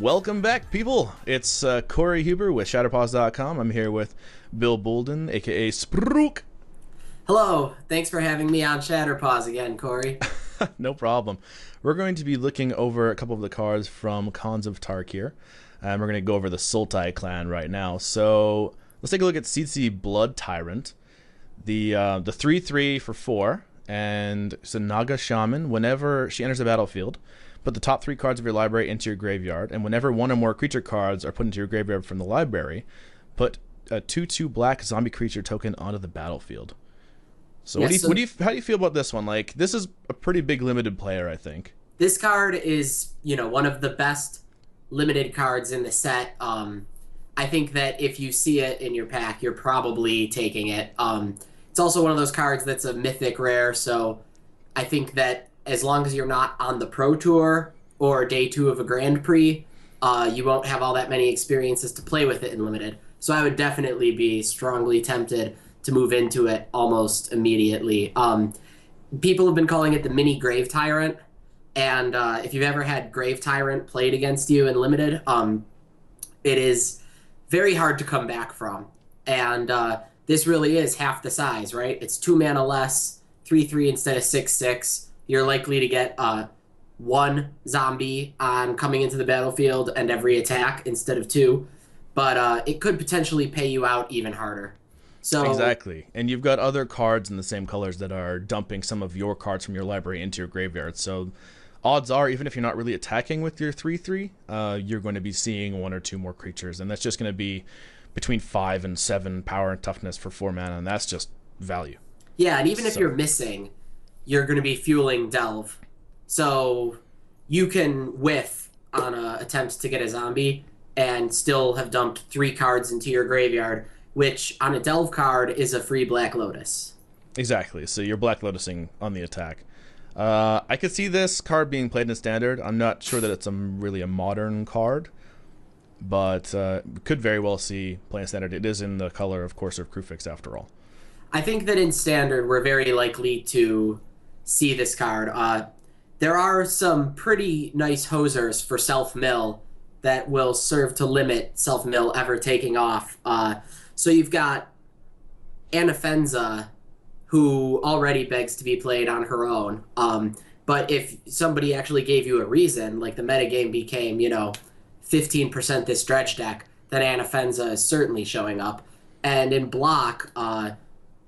Welcome back, people. It's Corey Huber with ShatterPause.com. I'm here with Bill Bolden, aka Spruke. Hello. Thanks for having me on ShatterPause again, Corey. No problem. We're going to be looking over a couple of the cards from Khans of Tarkir, and we're going to go over the Sultai clan right now. So let's take a look at CC Blood Tyrant, the 3/3 for 4, and it's a Naga Shaman. Whenever she enters the battlefield, put the top 3 cards of your library into your graveyard, and whenever one or more creature cards are put into your graveyard from the library, put a 2/2 black zombie creature token onto the battlefield. So, how do you feel about this one? Like, this is a pretty big limited player, I think. This card is, one of the best limited cards in the set. I think that if you see it in your pack, you're probably taking it. It's also one of those cards that's a mythic rare, so I think that as long as you're not on the Pro Tour or day 2 of a Grand Prix, you won't have all that many experiences to play with it in Limited. So I would definitely be strongly tempted to move into it almost immediately. People have been calling it the mini Grave Tyrant, and if you've ever had Grave Tyrant played against you in Limited, it is very hard to come back from. And this really is half the size, right? It's 2 mana less, 3/3 instead of 6/6. You're likely to get 1 zombie on coming into the battlefield and every attack instead of 2. But it could potentially pay you out even harder. So Exactly. And you've got other cards in the same colors that are dumping some of your cards from your library into your graveyard. So odds are, even if you're not really attacking with your 3/3, you're going to be seeing 1 or 2 more creatures. And that's just going to be between 5 and 7 power and toughness for 4 mana. And that's just value. Yeah, and even if you're missing, you're going to be fueling Delve. So you can whiff on an attempt to get a zombie and still have dumped 3 cards into your graveyard, which on a Delve card is a free Black Lotus. Exactly. So you're Black Lotusing on the attack. I could see this card being played in Standard. I'm not sure that it's really a modern card, but could very well see playing Standard. It is in the color, of course, of Crewfix after all. I think that in Standard, we're very likely to see this card. There are some pretty nice hosers for self-mill that will serve to limit self-mill ever taking off. So you've got Anafenza, who already begs to be played on her own. But if somebody actually gave you a reason, like the metagame became, 15% this dredge deck, then Anafenza is certainly showing up. And in block,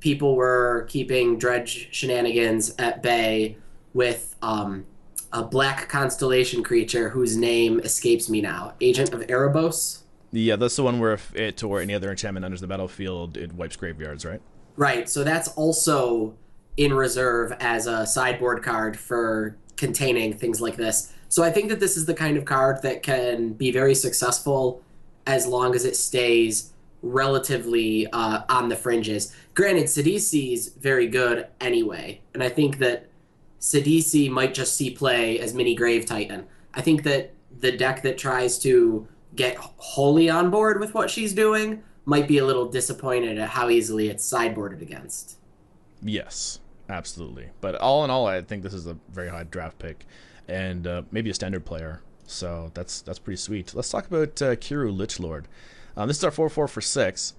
people were keeping dredge shenanigans at bay with a black constellation creature whose name escapes me now. Agent of Erebos? Yeah, that's the one where if it or any other enchantment enters the battlefield, it wipes graveyards, right? Right, so that's also in reserve as a sideboard card for containing things like this. So I think that this is the kind of card that can be very successful as long as it stays relatively on the fringes. Granted, Sidisi is very good anyway, and I think that Sidisi might just see play as mini Grave Titan. I think that the deck that tries to get wholly on board with what she's doing might be a little disappointed at how easily it's sideboarded against. Yes, absolutely. But all in all, I think this is a very high draft pick and maybe a Standard player. So that's pretty sweet. Let's talk about Kiru Lichlord. This is our 4/4 for 6.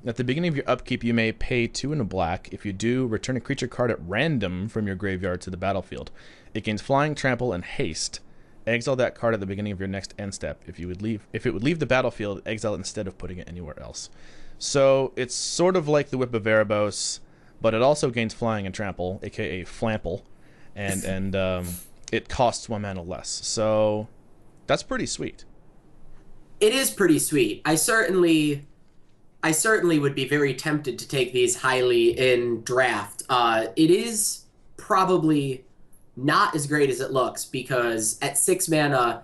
At the beginning of your upkeep, you may pay 2 and a black. If you do, return a creature card at random from your graveyard to the battlefield. It gains flying, trample, and haste. Exile that card at the beginning of your next end step. If it would leave the battlefield, exile it instead of putting it anywhere else. So it's sort of like the Whip of Erebos, but it also gains flying and trample, aka Flample, and it costs 1 mana less. So that's pretty sweet. It is pretty sweet. I certainly would be very tempted to take these highly in draft. It is probably not as great as it looks, because at 6 mana,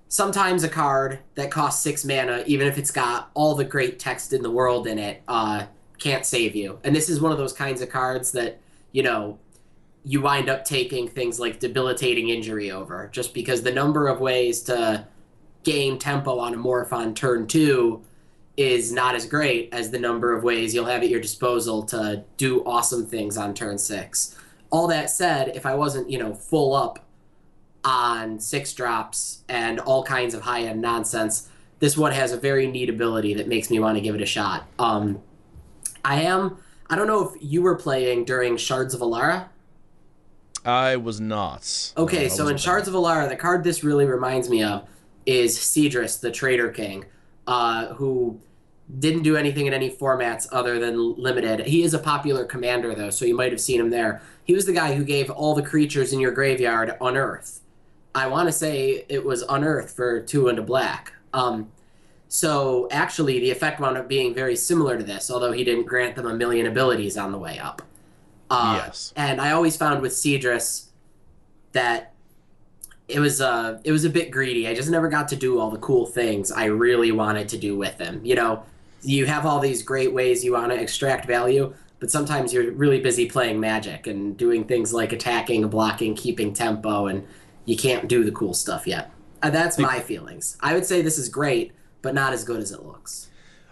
sometimes a card that costs 6 mana, even if it's got all the great text in the world in it, can't save you. And this is one of those kinds of cards that, you wind up taking things like debilitating injury over, just because the number of ways to gain tempo on a morph on turn 2 is not as great as the number of ways you'll have at your disposal to do awesome things on turn 6. All that said, if I wasn't, full up on 6 drops and all kinds of high-end nonsense, this one has a very neat ability that makes me want to give it a shot. I don't know if you were playing during Shards of Alara. I was not. No, Okay, I so in wasn't playing Shards of Alara, the card this really reminds me of is Cedrus, the Trader King, who didn't do anything in any formats other than limited. He is a popular commander, though, so you might have seen him there. He was the guy who gave all the creatures in your graveyard Unearth. I want to say it was Unearth for 2 and a black. So actually, the effect wound up being very similar to this, although he didn't grant them a million abilities on the way up. Yes. And I always found with Cedrus that it was a bit greedy. I just never got to do all the cool things I really wanted to do with him. You know, you have all these great ways you want to extract value, but sometimes you're really busy playing Magic and doing things like attacking, blocking, keeping tempo, and you can't do the cool stuff yet. That's my feelings. I would say this is great, but not as good as it looks.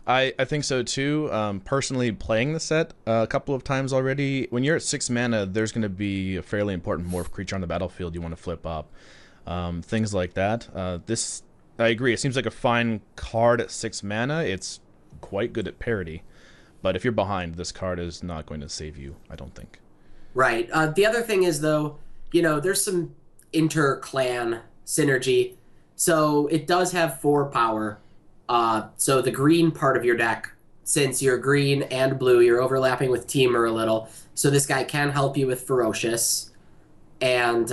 I think so too. Personally, playing the set a couple of times already, when you're at 6 mana, there's going to be a fairly important morph creature on the battlefield you want to flip up. Things like that. This, I agree, it seems like a fine card at 6 mana. It's quite good at parity. But if you're behind, this card is not going to save you, I don't think. Right. The other thing is, though, you know, there's some inter-clan synergy. So it does have 4 power. So the green part of your deck, since you're green and blue, you're overlapping with Temur a little. So this guy can help you with Ferocious. And,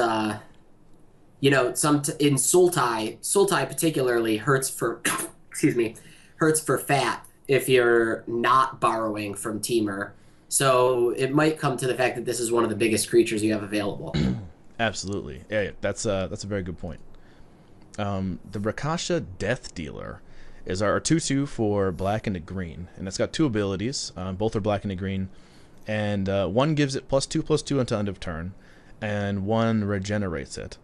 you know, in Sultai particularly hurts for, excuse me, hurts for fat if you're not borrowing from Temur. So it might come to the fact that this is one of the biggest creatures you have available. Absolutely. Yeah, that's a very good point. The Rakasha Death Dealer is our 2/2 for black and a green, and it's got 2 abilities. Both are black and a green, and one gives it +2/+2 until end of turn, and one regenerates it.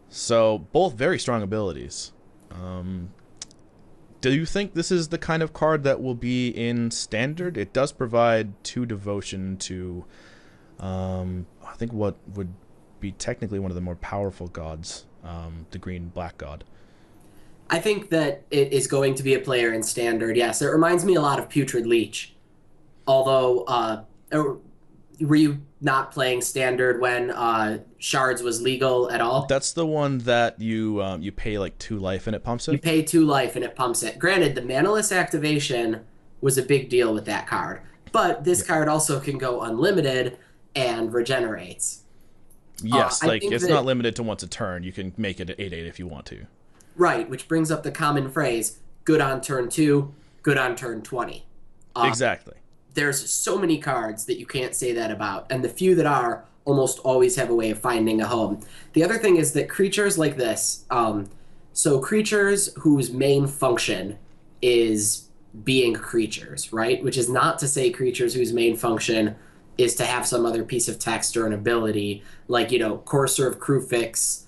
So both very strong abilities. Do you think this is the kind of card that will be in standard? It does provide 2 devotion to, I think what would be technically one of the more powerful gods, the green-black god. I think that it is going to be a player in standard. Yes, it reminds me a lot of Putrid Leech. Although, were you not playing standard when Shards was legal at all? That's the one that you pay like 2 life and it pumps it? You pay 2 life and it pumps it. Granted, the manaless activation was a big deal with that card. But this card also can go unlimited and regenerates. Yes, like it's not limited to once a turn. You can make it an 8/8 if you want to. Right, which brings up the common phrase, good on turn 2, good on turn 20. Exactly. There's so many cards that you can't say that about, and the few that are almost always have a way of finding a home. The other thing is that creatures like this, so creatures whose main function is being creatures, right? Which is not to say creatures whose main function is to have some other piece of text or an ability, like, you know, Courser of Crufix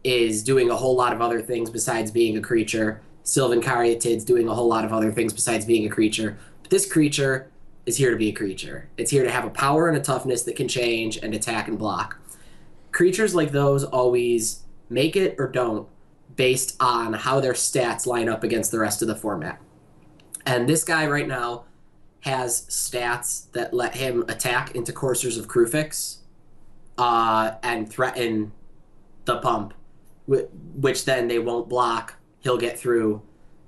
is doing a whole lot of other things besides being a creature. Sylvan Caryatid's doing a whole lot of other things besides being a creature. But this creature is here to be a creature. It's here to have a power and a toughness that can change and attack and block. Creatures like those always make it or don't based on how their stats line up against the rest of the format. And this guy right now has stats that let him attack into Coursers of Crufix and threaten the pump, which then they won't block. He'll get through.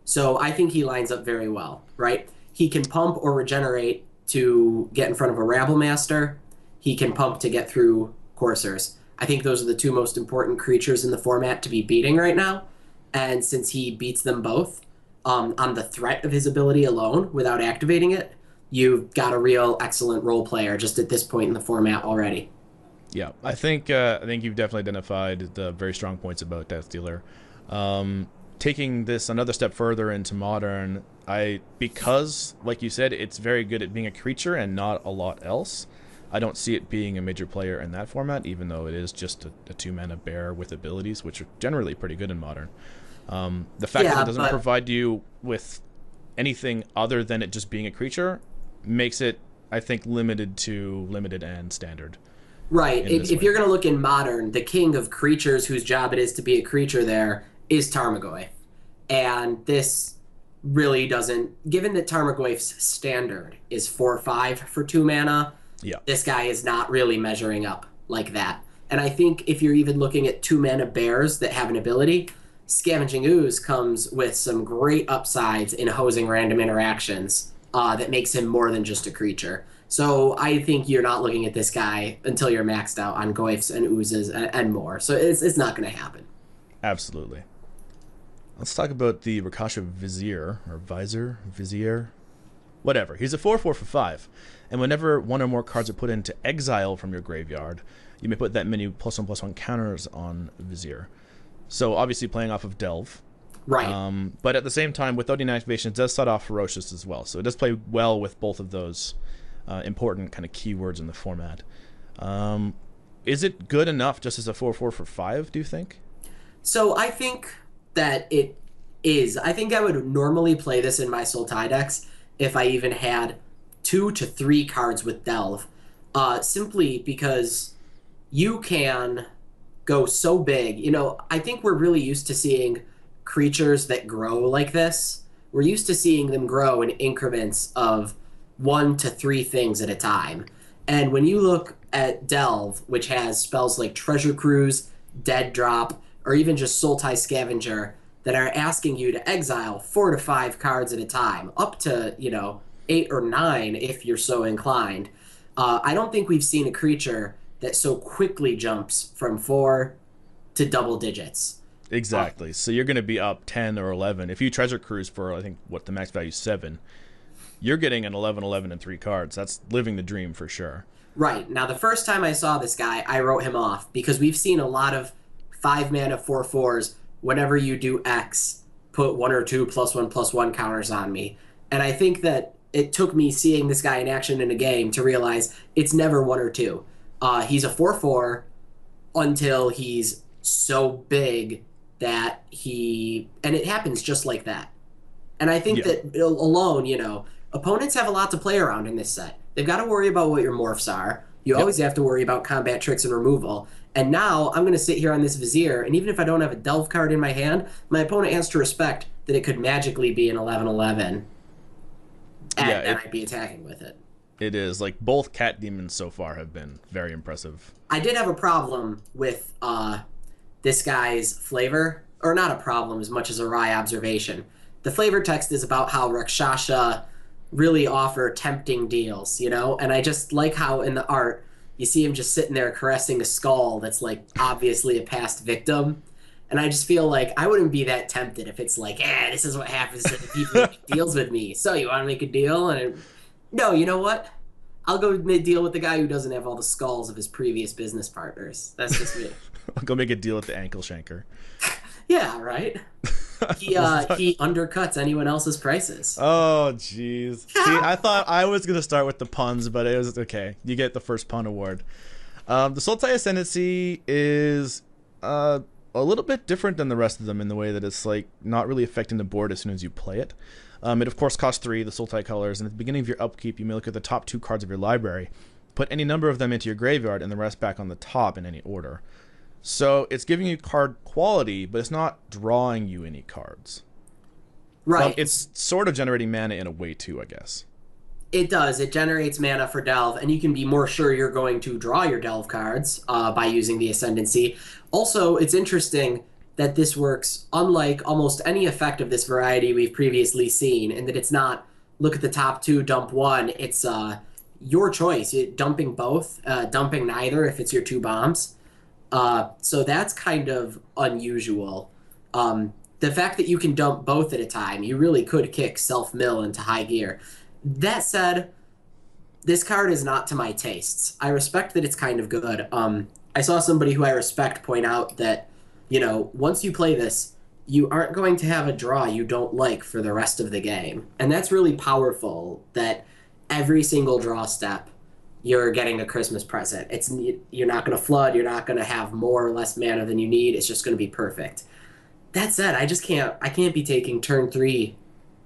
So I think he lines up very well, right? He can pump or regenerate to get in front of a Rabblemaster. He can pump to get through Coursers. I think those are the 2 most important creatures in the format to be beating right now. And since he beats them both on the threat of his ability alone without activating it, you've got a real excellent role player just at this point in the format already. Yeah, I think you've definitely identified the very strong points about Death Dealer. Taking this another step further into Modern, because, like you said, it's very good at being a creature and not a lot else, I don't see it being a major player in that format, even though it is just a 2-mana bear with abilities, which are generally pretty good in Modern. The fact that it doesn't provide you with anything other than it just being a creature makes it, I think, limited to limited and standard. Right. in this If way. you're going to look in Modern, the king of creatures whose job it is to be a creature there is Tarmogoyf. And this really doesn't, given that Tarmogoyf's standard is 4/5 for 2 mana, Yeah. this guy is not really measuring up like that. And I think if you're even looking at 2 mana bears that have an ability, Scavenging Ooze comes with some great upsides in hosing random interactions that makes him more than just a creature. So I think you're not looking at this guy until you're maxed out on Goyfs and Oozes and more. So it's not going to happen. Absolutely. Let's talk about the Rakasha Vizier, or Vizier, whatever. He's a 4/4 for 5, and whenever one or more cards are put into exile from your graveyard, you may put that many +1/+1 counters on Vizier. So obviously playing off of Delve. Right. But at the same time, without any activation, it does start off Ferocious as well. So it does play well with both of those important kind of keywords in the format. Is it good enough just as a 4/4 for 5, do you think? So I think that it is. I think I would normally play this in my Sultai decks if I even had 2 to 3 cards with Delve. Simply because you can go so big. You know, I think we're really used to seeing creatures that grow like this. We're used to seeing them grow in increments of 1 to 3 things at a time. And when you look at Delve, which has spells like Treasure Cruise, Dead Drop, or even just Sultai Scavenger that are asking you to exile 4 to 5 cards at a time, up to, 8 or 9 if you're so inclined. I don't think we've seen a creature that so quickly jumps from 4 to double digits. Exactly. So you're going to be up 10 or 11. If you Treasure Cruise for, I think, the max value is 7, you're getting an 11/11 and 3 cards. That's living the dream for sure. Right. Now, the first time I saw this guy, I wrote him off because we've seen a lot of 5 mana 4/4s. Whenever you do X, put 1 or 2 +1/+1 counters on me. And I think that it took me seeing this guy in action in a game to realize it's never 1 or 2. He's a 4/4 until he's so big that and it happens just like that. And I think that alone, opponents have a lot to play around in this set. They've got to worry about what your morphs are. You always have to worry about combat tricks and removal. And now I'm going to sit here on this Vizier, and even if I don't have a Delve card in my hand, my opponent has to respect that it could magically be an 11/11, and I'd be attacking with it. It is. Like, both Cat Demons so far have been very impressive. I did have a problem with this guy's flavor, or not a problem as much as a wry observation. The flavor text is about how Rakshasha really offer tempting deals, and I just like how in the art you see him just sitting there caressing a skull that's like obviously a past victim, and I just feel like I wouldn't be that tempted if it's like, this is what happens if people make deals with me. So you want to make a deal? No, you know what? I'll go make a deal with the guy who doesn't have all the skulls of his previous business partners. That's just me. I'll go make a deal with the ankle shanker. Yeah, right. He undercuts anyone else's prices. Oh, jeez. See, I thought I was going to start with the puns, but it was okay. You get the first pun award. The Sultai Ascendancy is a little bit different than the rest of them in the way that it's like not really affecting the board as soon as you play it. It, of course, costs 3, the Sultai colors, and at the beginning of your upkeep, you may look at the top 2 cards of your library, put any number of them into your graveyard, and the rest back on the top in any order. So it's giving you card quality, but it's not drawing you any cards. Right. It's sort of generating mana in a way, too, I guess. It does. It generates mana for Delve, and you can be more sure you're going to draw your Delve cards by using the Ascendancy. Also, it's interesting that this works unlike almost any effect of this variety we've previously seen, and that it's not, look at the top 2, dump 1. It's your choice. Dumping both, dumping neither if it's your 2 bombs. So that's kind of unusual. The fact that you can dump both at a time, you really could kick self-mill into high gear. That said, this card is not to my tastes. I respect that it's kind of good. I saw somebody who I respect point out that, once you play this, you aren't going to have a draw you don't like for the rest of the game. And that's really powerful, that every single draw step you're getting a Christmas present. You're not going to flood. You're not going to have more or less mana than you need. It's just going to be perfect. That said, I can't be taking turn 3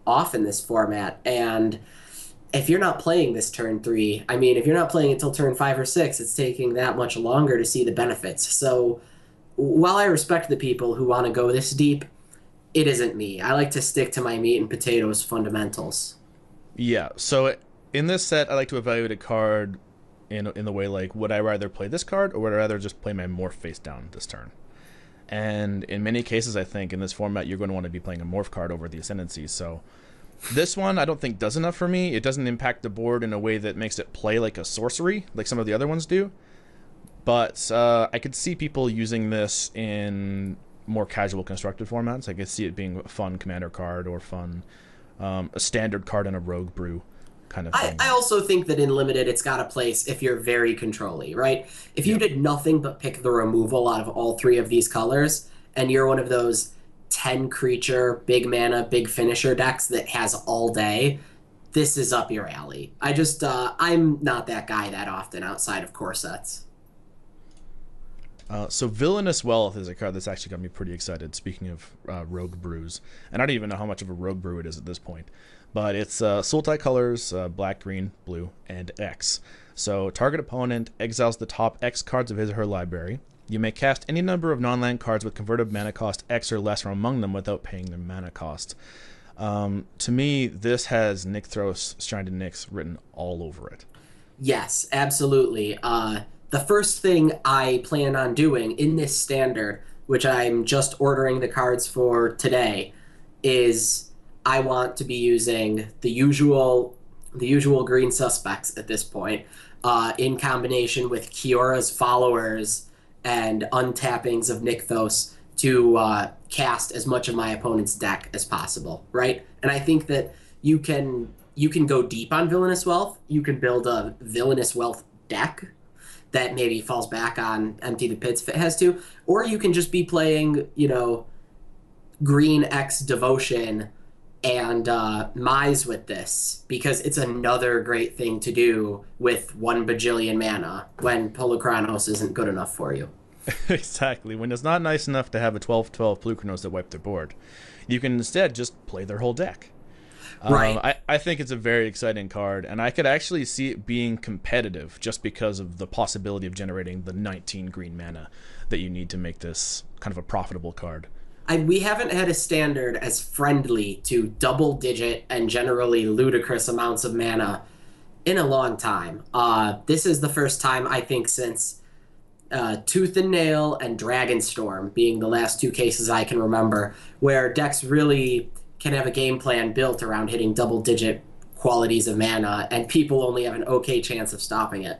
off in this format. And if you're not playing this turn 3, I mean, if you're not playing until turn 5 or 6, it's taking that much longer to see the benefits. So while I respect the people who want to go this deep, it isn't me. I like to stick to my meat and potatoes fundamentals. Yeah, so in this set, I like to evaluate a card in the way like, would I rather play this card or would I rather just play my morph face down this turn? And in many cases, I think in this format, you're going to want to be playing a morph card over the Ascendancy. So this one, I don't think does enough for me. It doesn't impact the board in a way that makes it play like a sorcery, like some of the other ones do. But I could see people using this in more casual constructed formats. I could see it being a fun commander card or fun a standard card in a rogue brew kind of thing. I also think that in Limited, it's got a place if you're very controlly, right? If you did nothing but pick the removal out of all 3 of these colors, and you're one of those 10 creature, big mana, big finisher decks that has all day, this is up your alley. I'm not that guy that often outside of core sets. So Villainous Wealth is a card that's actually got me pretty excited, speaking of rogue brews. And I don't even know how much of a rogue brew it is at this point. But it's Sultai colors, black, green, blue, and X. So target opponent exiles the top X cards of his or her library. You may cast any number of non-land cards with converted mana cost X or less from among them without paying their mana cost. To me, this has Nykthos Shrine to Nyx written all over it. Yes, absolutely. The first thing I plan on doing in this standard, which I'm just ordering the cards for today, is I want to be using the usual green suspects at this point, in combination with Kiora's followers and untappings of Nykthos to cast as much of my opponent's deck as possible, right? And I think that you can go deep on Villainous Wealth. You can build a Villainous Wealth deck that maybe falls back on Empty the Pits if it has to, or you can just be playing, green X Devotion and Mise with this, because it's another great thing to do with 1 bajillion mana when Polukranos isn't good enough for you. Exactly. When it's not nice enough to have a 12/12 Polukranos that wipe their board, you can instead just play their whole deck. Right. I think it's a very exciting card, and I could actually see it being competitive just because of the possibility of generating the 19 green mana that you need to make this kind of a profitable card. We haven't had a standard as friendly to double-digit and generally ludicrous amounts of mana in a long time. This is the first time, I think, since Tooth and Nail and Dragonstorm being the last 2 cases I can remember, where decks really can have a game plan built around hitting double-digit qualities of mana, and people only have an okay chance of stopping it.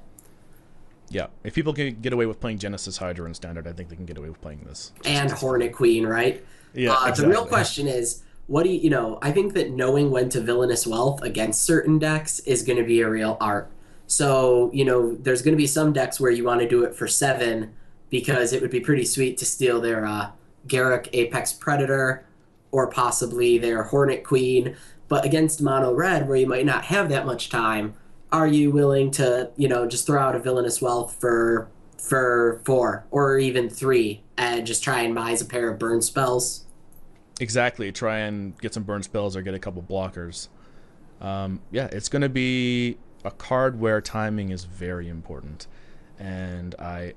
Yeah, if people can get away with playing Genesis Hydra in Standard, I think they can get away with playing this. And Hornet Queen, right? Yeah, exactly. The real question is, what do you I think that knowing when to Villainous Wealth against certain decks is going to be a real art. So, there's going to be some decks where you want to do it for 7 because it would be pretty sweet to steal their Garruk Apex Predator or possibly their Hornet Queen. But against Mono Red, where you might not have that much time, are you willing to, just throw out a Villainous Wealth for 4 or even 3 and just try and Mise a pair of burn spells? Exactly. Try and get some burn spells or get a couple blockers. Yeah, it's going to be a card where timing is very important, and I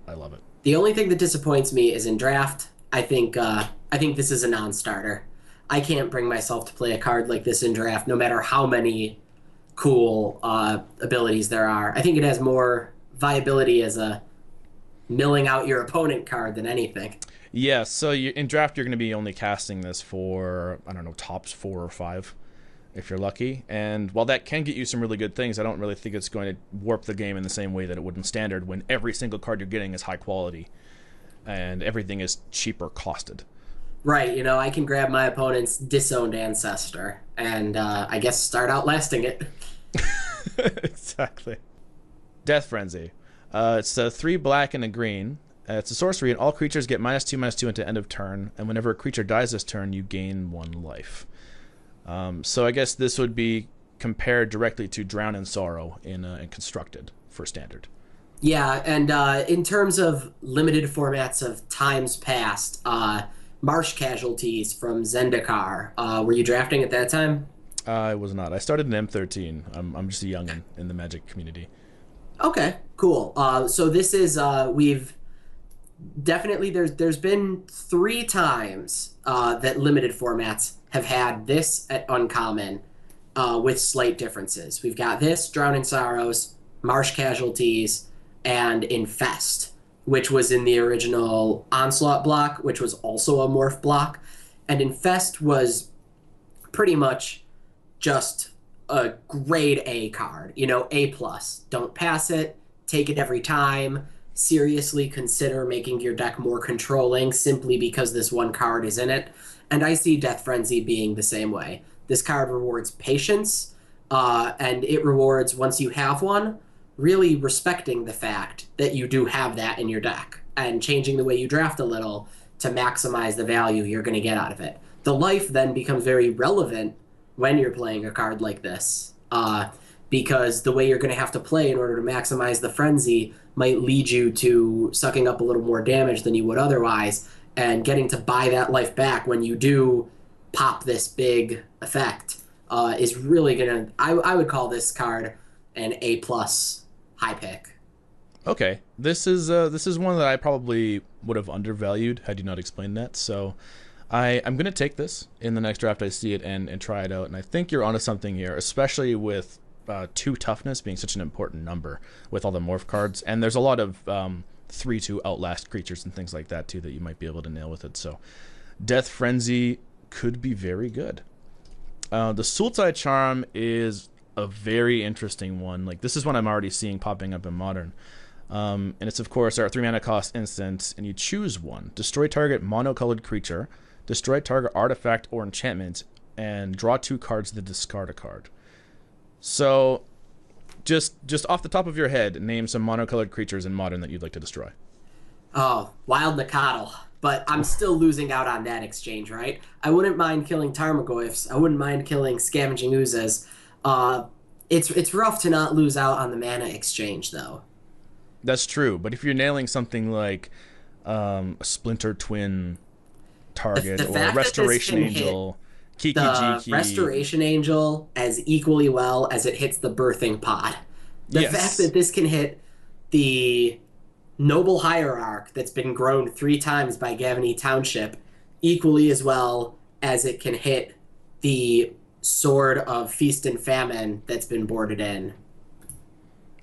love it. The only thing that disappoints me is in draft. I think this is a non-starter. I can't bring myself to play a card like this in draft, no matter how many cool abilities there are. I think it has more viability as a milling out your opponent card than anything. Yeah, so in draft you're going to be only casting this for, I don't know, tops 4 or 5 if you're lucky. And while that can get you some really good things, I don't really think it's going to warp the game in the same way that it would in Standard, when every single card you're getting is high quality and everything is cheaper costed. Right, I can grab my opponent's disowned ancestor and I guess start outlasting it. Exactly. Death Frenzy. It's a 3 black and a green. It's a sorcery, and all creatures get -2/-2 until end of turn, and whenever a creature dies this turn, you gain 1 life. So I guess this would be compared directly to Drown in Sorrow in Constructed for Standard. Yeah, and in terms of limited formats of times past, Marsh Casualties from Zendikar, were you drafting at that time? I was not. I started in M13. I'm just a youngin in the Magic community. Okay, cool. So this is we've definitely there's been 3 times that limited formats have had this at uncommon with slight differences. We've got this, Drowning Sorrows, Marsh Casualties, and Infest, which was in the original Onslaught block, which was also a morph block. And Infest was pretty much just a grade A card, A+. Don't pass it, take it every time, seriously consider making your deck more controlling simply because this one card is in it. And I see Death Frenzy being the same way. This card rewards patience, and it rewards, once you have one, really respecting the fact that you do have that in your deck and changing the way you draft a little to maximize the value you're going to get out of it. The life then becomes very relevant when you're playing a card like this, because the way you're going to have to play in order to maximize the frenzy might lead you to sucking up a little more damage than you would otherwise, and getting to buy that life back when you do pop this big effect is really going to... I would call this card an A+ high pick. Okay, this is one that I probably would have undervalued had you not explained that. So I'm going to take this in the next draft I see it and try it out. And I think you're onto something here, especially with 2 toughness being such an important number with all the morph cards. And there's a lot of 3/2 outlast creatures and things like that too that you might be able to nail with it. So Death Frenzy could be very good. The Sultai Charm is a very interesting one. Like, this is one I'm already seeing popping up in Modern. And it's, of course, our 3 mana cost instant, and you choose one. Destroy target monocolored creature, destroy target artifact or enchantment, and draw 2 cards, then discard a card. So, just off the top of your head, name some monocolored creatures in Modern that you'd like to destroy. Oh, Wild Nacatl. But I'm still losing out on that exchange, right? I wouldn't mind killing Tarmogoyfs. I wouldn't mind killing Scavenging Oozes. It's rough to not lose out on the mana exchange, though. That's true, but if you're nailing something like a Splinter Twin target or a Restoration Angel, Kiki Jiki... The Restoration Angel as equally well as it hits the Birthing Pod. The fact that this can hit the Noble Hierarch that's been grown 3 times by Gavin E. Township equally as well as it can hit the Sword of Feast and Famine that's been boarded in.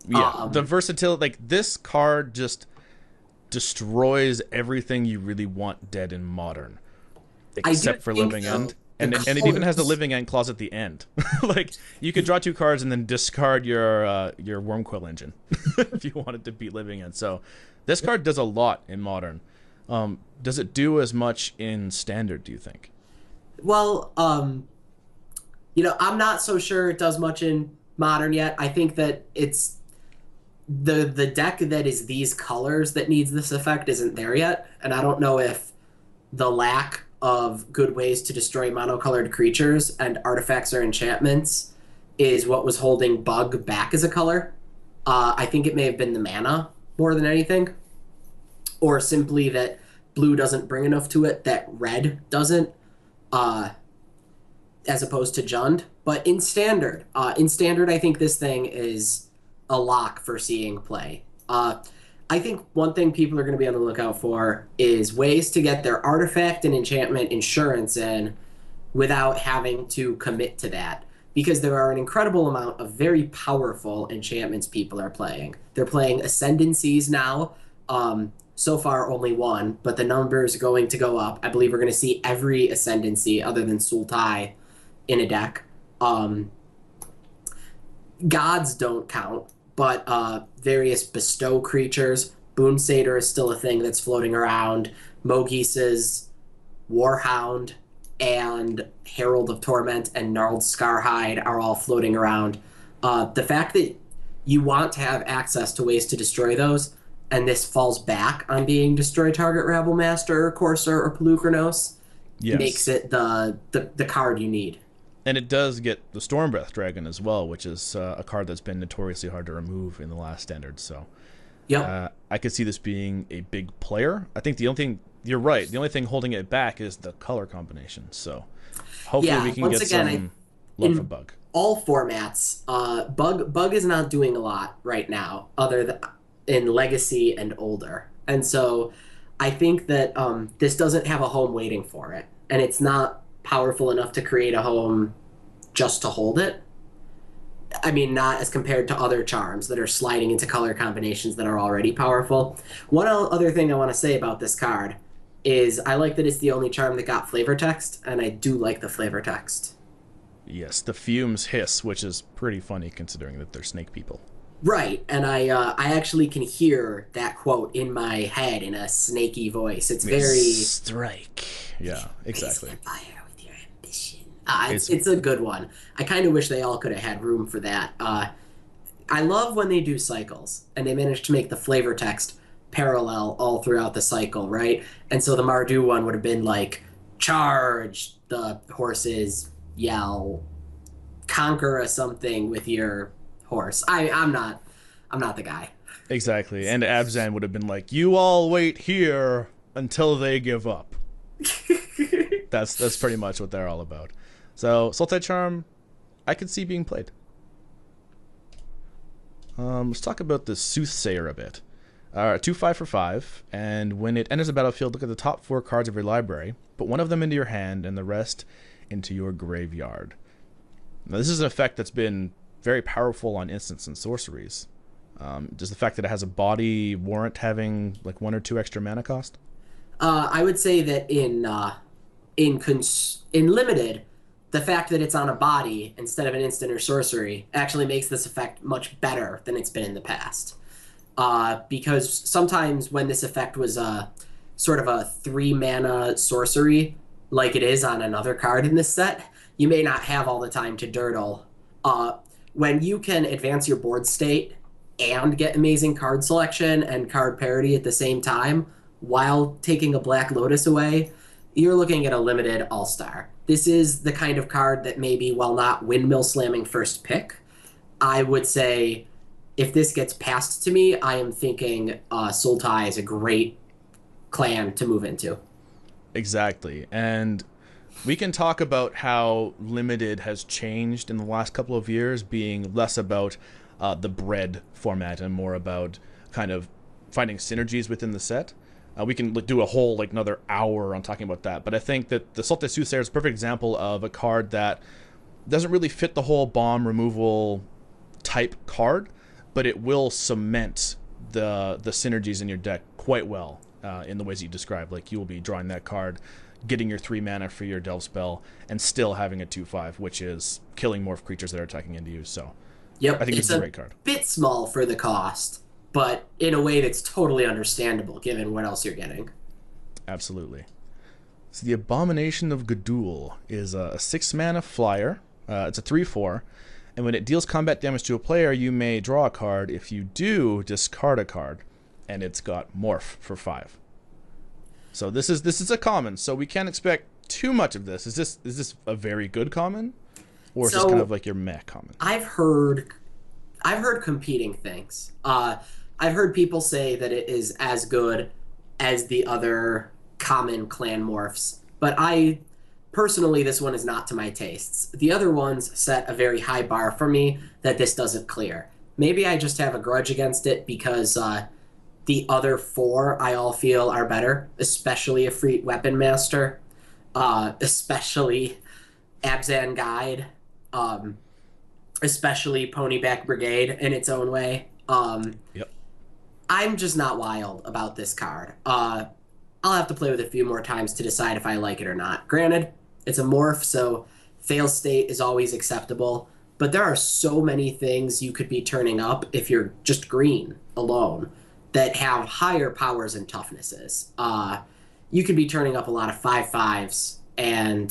Yeah, the versatility, like, this card just destroys everything you really want dead in Modern, except for Living End. And it even has the Living End clause at the end. Like, you could draw 2 cards and then discard your Wormquill Engine if you wanted to beat Living End. So this card does a lot in Modern. Does it do as much in Standard, do you think? Well, I'm not so sure it does much in Modern yet. I think that it's the deck that is these colors that needs this effect isn't there yet, and I don't know if the lack of good ways to destroy monocolored creatures and artifacts or enchantments is what was holding Bug back as a color. I think it may have been the mana more than anything, or simply that blue doesn't bring enough to it that red doesn't, as opposed to Jund. But in Standard, I think this thing is a lock for seeing play. I think one thing people are going to be on the lookout for is ways to get their artifact and enchantment insurance in without having to commit to that. Because there are an incredible amount of very powerful enchantments people are playing. They're playing Ascendancies now. So far, only 1, but the number's going to go up. I believe we're going to see every Ascendancy other than Sultai in a deck. Gods don't count, but various bestow creatures. Boon Satyr is still a thing that's floating around. Mogisa's Warhound and Herald of Torment and Gnarled Scarhide are all floating around. The fact that you want to have access to ways to destroy those, and this falls back on being destroy target Rabblemaster or Corsair or Pelucranos, makes it the card you need. And it does get the Stormbreath Dragon as well, which is a card that's been notoriously hard to remove in the last Standard. So I could see this being a big player. I think the only thing, you're right, the only thing holding it back is the color combination. So hopefully we can get some love for Bug. All formats, Bug is not doing a lot right now, other than in Legacy and older. And so I think that this doesn't have a home waiting for it, and it's not powerful enough to create a home just to hold it. I mean, not as compared to other charms that are sliding into color combinations that are already powerful. One other thing I want to say about this card is I like that it's the only charm that got flavor text, and I do like the flavor text. Yes, the fumes hiss, which is pretty funny considering that they're snake people. Right, and I actually can hear that quote in my head in a snaky voice. It's very strike. Yeah, exactly. Fire with your ambition. It's a good one. I kind of wish they all could have had room for that. I love when they do cycles and they manage to make the flavor text parallel all throughout the cycle, right? And so the Mardu one would have been like, charge, the horses yell, conquer a something with your horse. I'm not the guy. Exactly. And Abzan would have been like, you all wait here until they give up. That's pretty much what they're all about. So Sultai Charm, I could see being played. Let's talk about the Soothsayer a bit. 2/5 for 5, and when it enters the battlefield, look at the top 4 cards of your library, put one of them into your hand and the rest into your graveyard. Now, this is an effect that's been very powerful on instants and sorceries. Does the fact that it has a body warrant having like 1 or 2 extra mana cost? I would say that in limited, the fact that it's on a body instead of an instant or sorcery actually makes this effect much better than it's been in the past. Because sometimes when this effect was sort of a 3 mana sorcery, like it is on another card in this set, you may not have all the time to durdle. When you can advance your board state and get amazing card selection and card parity at the same time while taking a Black Lotus away, you're looking at a limited all-star. This is the kind of card that maybe, while not windmill slamming first pick, I would say if this gets passed to me, I am thinking Sultai is a great clan to move into. Exactly. And we can talk about how limited has changed in the last couple of years, being less about the bread format and more about kind of finding synergies within the set. We can do a whole another hour on talking about that, but I think that the Sultai Soothsayer is a perfect example of a card that doesn't really fit the whole bomb removal type card, but it will cement the synergies in your deck quite well in the ways that you described. Like, you will be drawing that card, getting your 3 mana for your Delve spell, and still having a 2/5, which is killing morph creatures that are attacking into you. So, yep, I think it's a great card. Bit small for the cost, but in a way that's totally understandable given what else you're getting. Absolutely. So the Abomination of Gdual is a 6 mana flyer. It's a 3/4, and when it deals combat damage to a player, you may draw a card. If you do, discard a card, and it's got Morph for 5. So this is a common, so we can't expect too much of this. Is this a very good common, or is this kind of like your meh common? I've heard competing things. I've heard people say that it is as good as the other common clan morphs, but personally, this one is not to my tastes. The other ones set a very high bar for me that this doesn't clear. Maybe I just have a grudge against it because the other 4 I all feel are better, especially Efreet Weapon Master, especially Abzan Guide, especially Ponyback Brigade in its own way. Yep. I'm just not wild about this card. I'll have to play with it a few more times to decide if I like it or not. Granted, it's a morph, so fail state is always acceptable, but there are so many things you could be turning up if you're just green alone that have higher powers and toughnesses. You could be turning up a lot of 5/5s and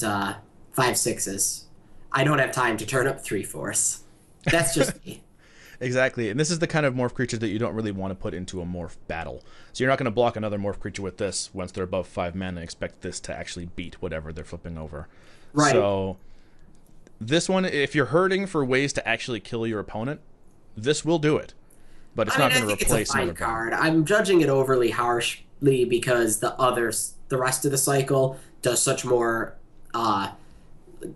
5/6s. I don't have time to turn up 3/4s. That's just me. Exactly, and this is the kind of morph creature that you don't really want to put into a morph battle. So you're not going to block another morph creature with this once they're above 5 mana and expect this to actually beat whatever they're flipping over. Right. So this one, if you're hurting for ways to actually kill your opponent, this will do it. But it's not going to replace another card. I'm judging it overly harshly because the rest of the cycle does such more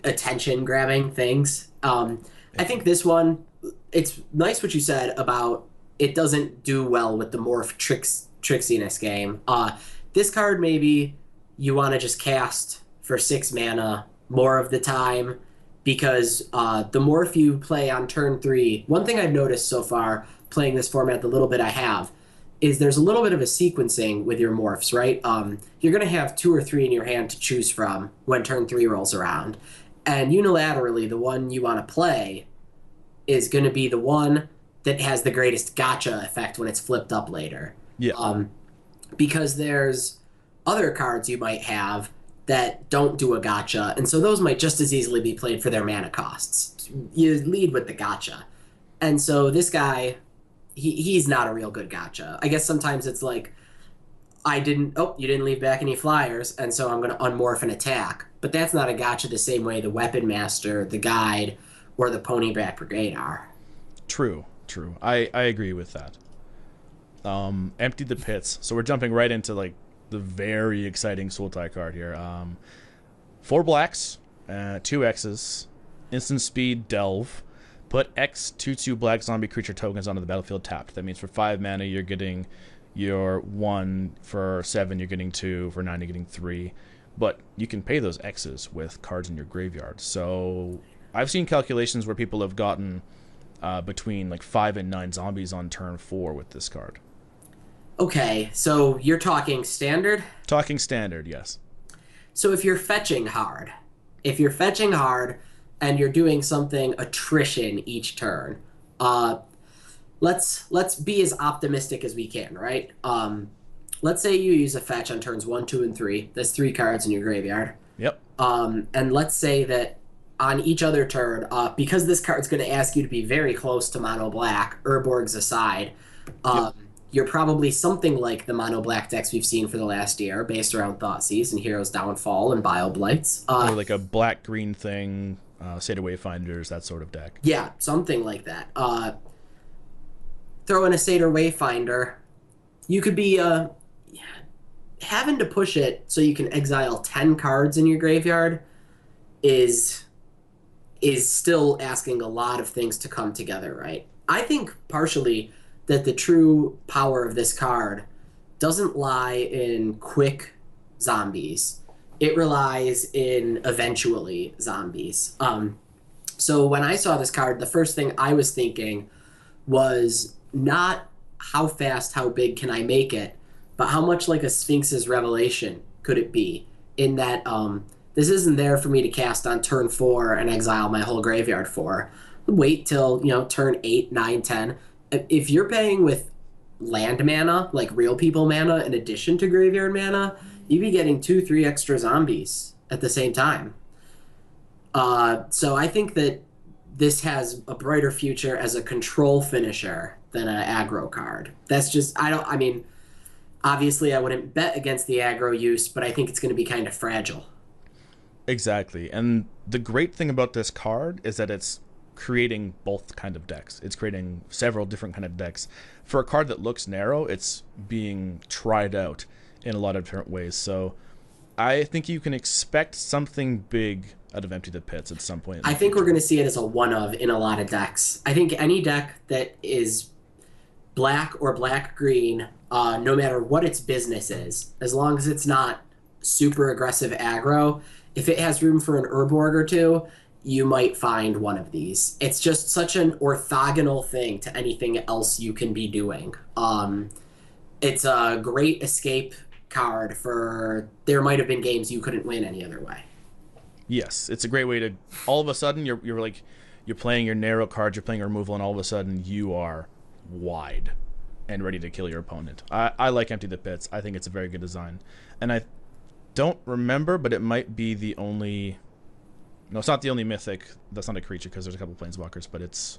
attention grabbing things. I think this one, it's nice what you said about it doesn't do well with the morph tricksiness game. This card, maybe you want to just cast for 6 mana more of the time, because the morph you play on turn 3, one thing I've noticed so far playing this format, the little bit I have, is there's a little bit of a sequencing with your morphs, right? You're going to have 2 or 3 in your hand to choose from when turn 3 rolls around. And unilaterally, the one you want to play is going to be the one that has the greatest gotcha effect when it's flipped up later. Yeah. Because there's other cards you might have that don't do a gotcha, and so those might just as easily be played for their mana costs. You lead with the gotcha. And so this guy, he's not a real good gotcha. I guess sometimes it's like, you didn't leave back any flyers, and so I'm going to unmorph and attack. But that's not a gotcha the same way the Weapon Master, the Guide, or the Ponyback Brigade are. True. I agree with that. Empty the Pits. So we're jumping right into like the very exciting Sultai card here. 4 blacks, 2 X's, instant speed, delve. Put X 2/2 black zombie creature tokens onto the battlefield tapped. That means for 5 mana you're getting your 1, for 7 you're getting 2, for 9 you're getting 3. But you can pay those X's with cards in your graveyard. So I've seen calculations where people have gotten between like 5 and 9 zombies on turn 4 with this card. Okay, so you're talking standard? Talking standard, yes. So if you're fetching hard and you're doing something attrition each turn, let's be as optimistic as we can, right? Let's say you use a fetch on turns 1, 2, and 3. That's 3 cards in your graveyard. Yep. And let's say that on each other turn, because this card's going to ask you to be very close to mono black, Urborgs aside, Yep. You're probably something like the mono black decks we've seen for the last year, based around Thoughtseize and Hero's Downfall and Bio Blights. Or like a black-green thing, Seder Wayfinders, that sort of deck. Yeah, something like that. Throw in a Seder Wayfinder. You could be having to push it so you can exile 10 cards in your graveyard is still asking a lot of things to come together, right? I think partially that the true power of this card doesn't lie in quick zombies. It relies in eventually zombies. So when I saw this card, the first thing I was thinking was not how fast, how big can I make it, but how much like a Sphinx's Revelation could it be, in that this isn't there for me to cast on turn 4 and exile my whole graveyard for. Wait till, turn 8, 9, 10. If you're paying with land mana, like real people mana, in addition to graveyard mana, you'd be getting 2, 3 extra zombies at the same time. So I think that this has a brighter future as a control finisher than an aggro card. That's just, obviously I wouldn't bet against the aggro use, but I think it's going to be kind of fragile. Exactly. And the great thing about this card is that it's creating both kind of decks. It's creating several different kind of decks. For a card that looks narrow, it's being tried out in a lot of different ways. So I think you can expect something big out of Empty the Pits at some point. I think we're going to see it as a one-of in a lot of decks. I think any deck that is black or black-green, no matter what its business is, as long as it's not super aggressive aggro, if it has room for an Urborg or 2, you might find one of these. It's just such an orthogonal thing to anything else you can be doing. It's a great escape card for, there might have been games you couldn't win any other way. Yes, it's a great way to, all of a sudden you're playing your narrow cards, you're playing removal, and all of a sudden you are wide and ready to kill your opponent. I like Empty the Pits. I think it's a very good design. And I don't remember, but it might be the only, no, it's not the only mythic. That's not a creature because there's a couple planeswalkers, but it's,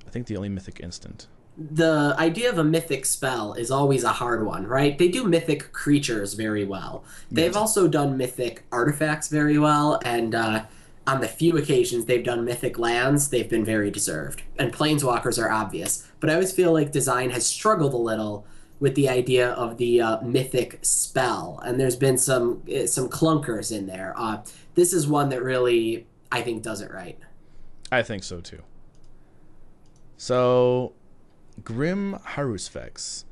I think, the only mythic instant. The idea of a mythic spell is always a hard one, right? They do mythic creatures very well. They've also done mythic artifacts very well, and on the few occasions they've done mythic lands, they've been very deserved. And planeswalkers are obvious. But I always feel like design has struggled a little with the idea of the mythic spell, and there's been some clunkers in there. This is one that really, I think does it right. I think so too. So, Grim Harusfex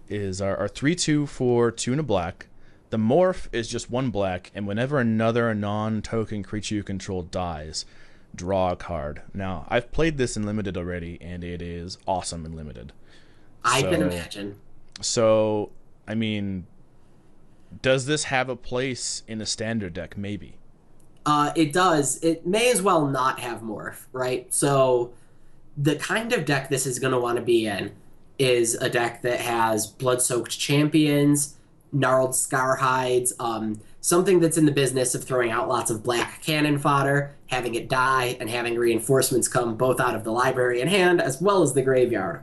is our 3/2 for 2 and a black. The morph is just 1 black, and whenever another non-token creature you control dies, draw a card. Now, I've played this in Limited already, and it is awesome in Limited. I can imagine. So, I mean, does this have a place in a standard deck? Maybe. It does. It may as well not have morph, right? So the kind of deck this is going to want to be in is a deck that has blood-soaked champions, gnarled scarhides, something that's in the business of throwing out lots of black cannon fodder, having it die, and having reinforcements come both out of the library in hand as well as the graveyard.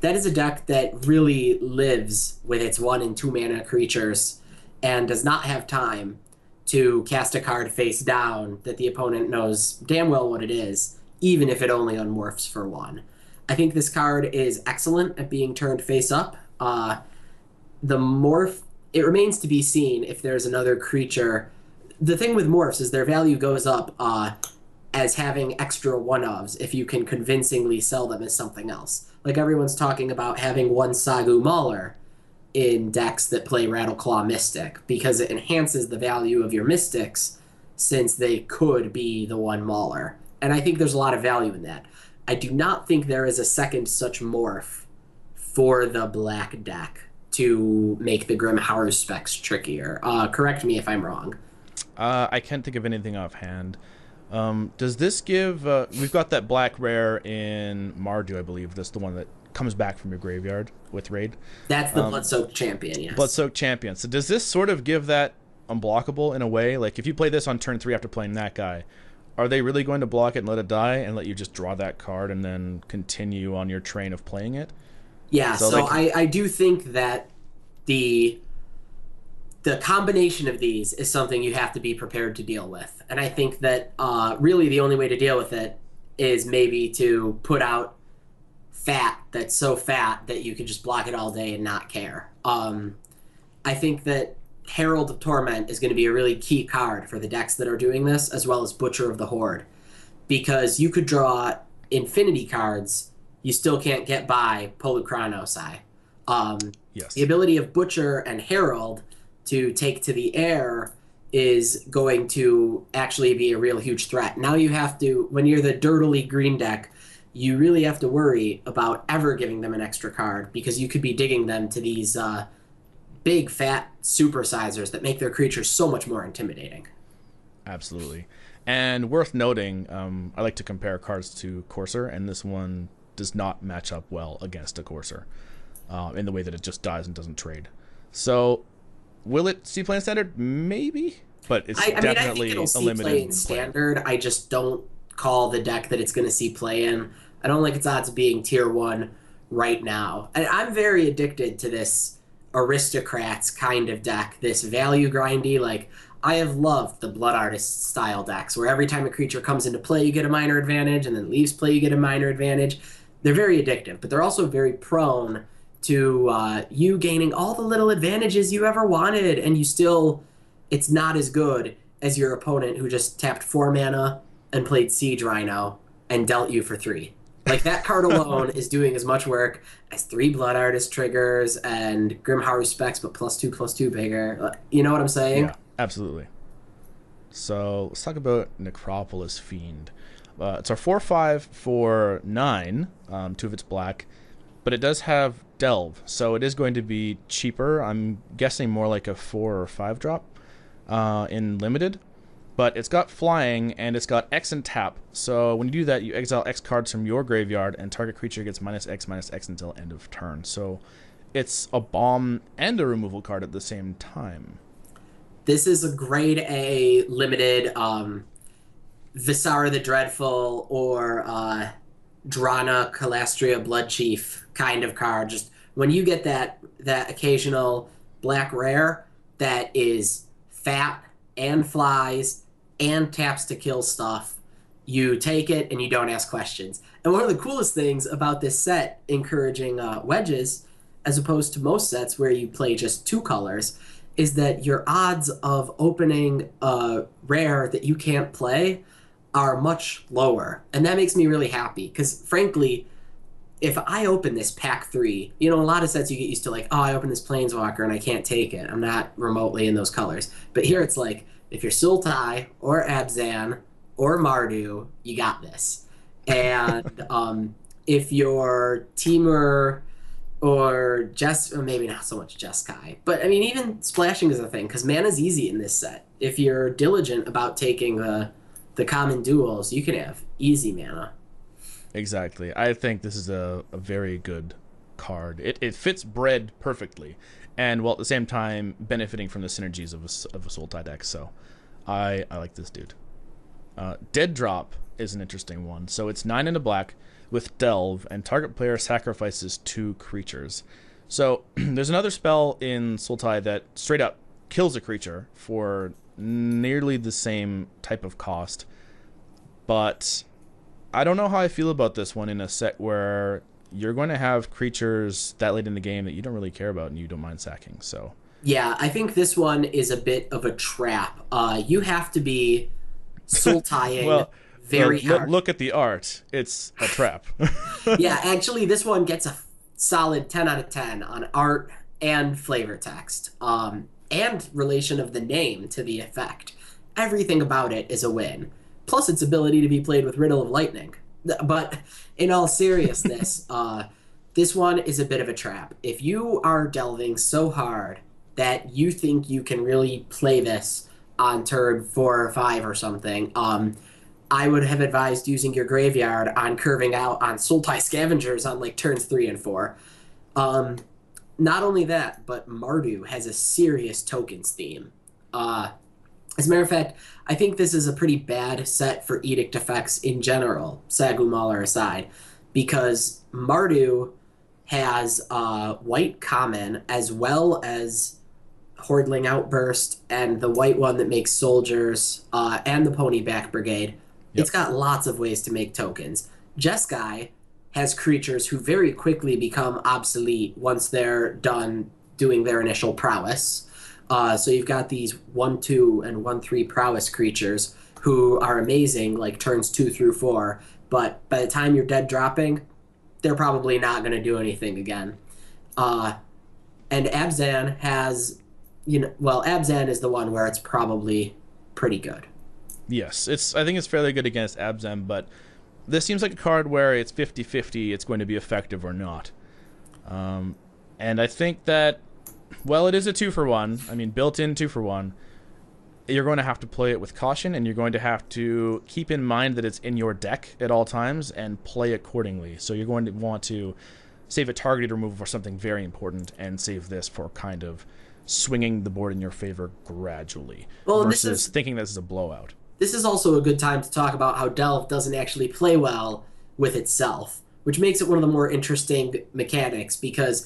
That is a deck that really lives with its 1 and 2 mana creatures and does not have time to cast a card face down that the opponent knows damn well what it is, even if it only unmorphs for 1. I think this card is excellent at being turned face up. The morph, it remains to be seen if there's another creature. The thing with morphs is their value goes up as having extra one-ofs if you can convincingly sell them as something else. Like everyone's talking about having 1 Sagu Mauler in decks that play Rattleclaw Mystic because it enhances the value of your Mystics since they could be the 1 Mauler. And I think there's a lot of value in that. I do not think there is a second such morph for the black deck to make the Grim Harusfex trickier. Correct me if I'm wrong. I can't think of anything offhand. Does this give... we've got that black rare in Mardu, I believe. That's the one that comes back from your graveyard with Raid. That's the Blood-Soaked Champion, yes. Blood-Soaked Champion. So does this sort of give that unblockable in a way? Like, if you play this on turn 3 after playing that guy, are they really going to block it and let it die and let you just draw that card and then continue on your train of playing it? Yeah, so I do think that the combination of these is something you have to be prepared to deal with. And I think that really the only way to deal with it is maybe to put out fat that's so fat that you could just block it all day and not care. I think that Herald of Torment is going to be a really key card for the decks that are doing this, as well as Butcher of the Horde. Because you could draw infinity cards, you still can't get by Polukranosai. Yes. The ability of Butcher and Herald to take to the air is going to actually be a real huge threat. Now you have to, when you're the dirtily green deck, you really have to worry about ever giving them an extra card because you could be digging them to these big, fat supersizers that make their creatures so much more intimidating. Absolutely. And worth noting, I like to compare cards to Courser, and this one does not match up well against a Courser in the way that it just dies and doesn't trade. So, will it see play in Standard? Maybe, but it's definitely I think it'll a see limited play in Standard. I just don't call the deck that it's going to see play in. I don't like its odds of being tier 1 right now. And I'm very addicted to this Aristocrats kind of deck, this value grindy. Like, I have loved the Blood Artist style decks where every time a creature comes into play you get a minor advantage and then leaves play you get a minor advantage. They're very addictive, but they're also very prone to you gaining all the little advantages you ever wanted, and you still, it's not as good as your opponent who just tapped 4 mana and played Siege Rhino and dealt you for 3. Like, that card alone is doing as much work as 3 Blood Artist triggers and Grim Harusfex, but +2/+2 bigger. You know what I'm saying? Yeah, absolutely. So let's talk about Necropolis Fiend. It's our 4/5 for 9, 2 of it's black, but it does have Delve, so it is going to be cheaper. I'm guessing more like a 4 or 5 drop in Limited. But it's got flying, and it's got X and tap. So when you do that, you exile X cards from your graveyard, and target creature gets -X/-X until end of turn. So it's a bomb and a removal card at the same time. This is a grade A limited Visara the Dreadful or Drana Calastria Bloodchief kind of card. Just when you get that occasional black rare that is fat and flies and taps to kill stuff, you take it and you don't ask questions. And one of the coolest things about this set, encouraging wedges, as opposed to most sets where you play just 2 colors, is that your odds of opening a rare that you can't play are much lower. And that makes me really happy because, frankly, if I open this pack 3, a lot of sets you get used to like, oh, I open this Planeswalker and I can't take it. I'm not remotely in those colors. But here it's like, if you're Sultai or Abzan or Mardu, you got this. And if you're Temur or or maybe not so much Jeskai, but I mean, even splashing is a thing because mana's easy in this set. If you're diligent about taking the common duels, you can have easy mana. Exactly. I think this is a very good card. It fits Bread perfectly, and while at the same time benefiting from the synergies of a Sultai deck. So I like this dude. Dead Drop is an interesting one. So it's 9 and a black with Delve, and target player sacrifices 2 creatures. So there's another spell in Sultai that straight up kills a creature for nearly the same type of cost, but I don't know how I feel about this one in a set where you're going to have creatures that late in the game that you don't really care about and you don't mind sacking. So yeah, I think this one is a bit of a trap. You have to be Sultaiing very hard. Look at the art. It's a trap. Yeah, actually, this one gets a solid 10 out of 10 on art and flavor text, and relation of the name to the effect. Everything about it is a win. Plus its ability to be played with Riddle of Lightning. But in all seriousness, this one is a bit of a trap. If you are delving so hard that you think you can really play this on turn 4 or 5 or something, I would have advised using your graveyard on curving out on Sultai Scavengers on like turns 3 and 4. Not only that, but Mardu has a serious tokens theme. As a matter of fact, I think this is a pretty bad set for Edict effects in general, Sagu Mauler aside, because Mardu has white common as well as Hordling Outburst and the white one that makes soldiers and the Ponyback Brigade. Yep. It's got lots of ways to make tokens. Jeskai has creatures who very quickly become obsolete once they're done doing their initial prowess. So you've got these 1/2 and 1/3 prowess creatures who are amazing, like turns 2 through 4, but by the time you're dead dropping, they're probably not going to do anything again. And Abzan has, Abzan is the one where it's probably pretty good. Yes, I think it's fairly good against Abzan, but this seems like a card where it's 50-50, it's going to be effective or not. And I think that, well, it is a 2-for-1. I mean, built-in 2-for-1. You're going to have to play it with caution, and you're going to have to keep in mind that it's in your deck at all times and play accordingly. So you're going to want to save a targeted removal for something very important and save this for kind of swinging the board in your favor gradually versus thinking this is a blowout. This is also a good time to talk about how Delve doesn't actually play well with itself, which makes it one of the more interesting mechanics because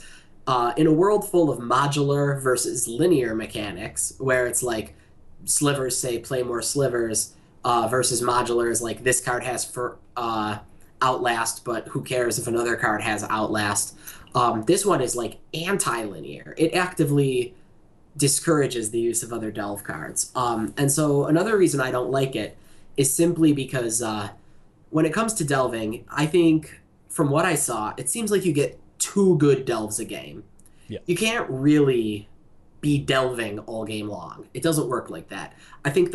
in a world full of modular versus linear mechanics, where it's like slivers say play more slivers versus modular is like this card has for Outlast, but who cares if another card has Outlast. This one is like anti-linear. It actively discourages the use of other Delve cards. And so another reason I don't like it is simply because when it comes to delving, I think from what I saw, it seems like you get 2 good delves a game. Yeah. You can't really be delving all game long. It doesn't work like that. I think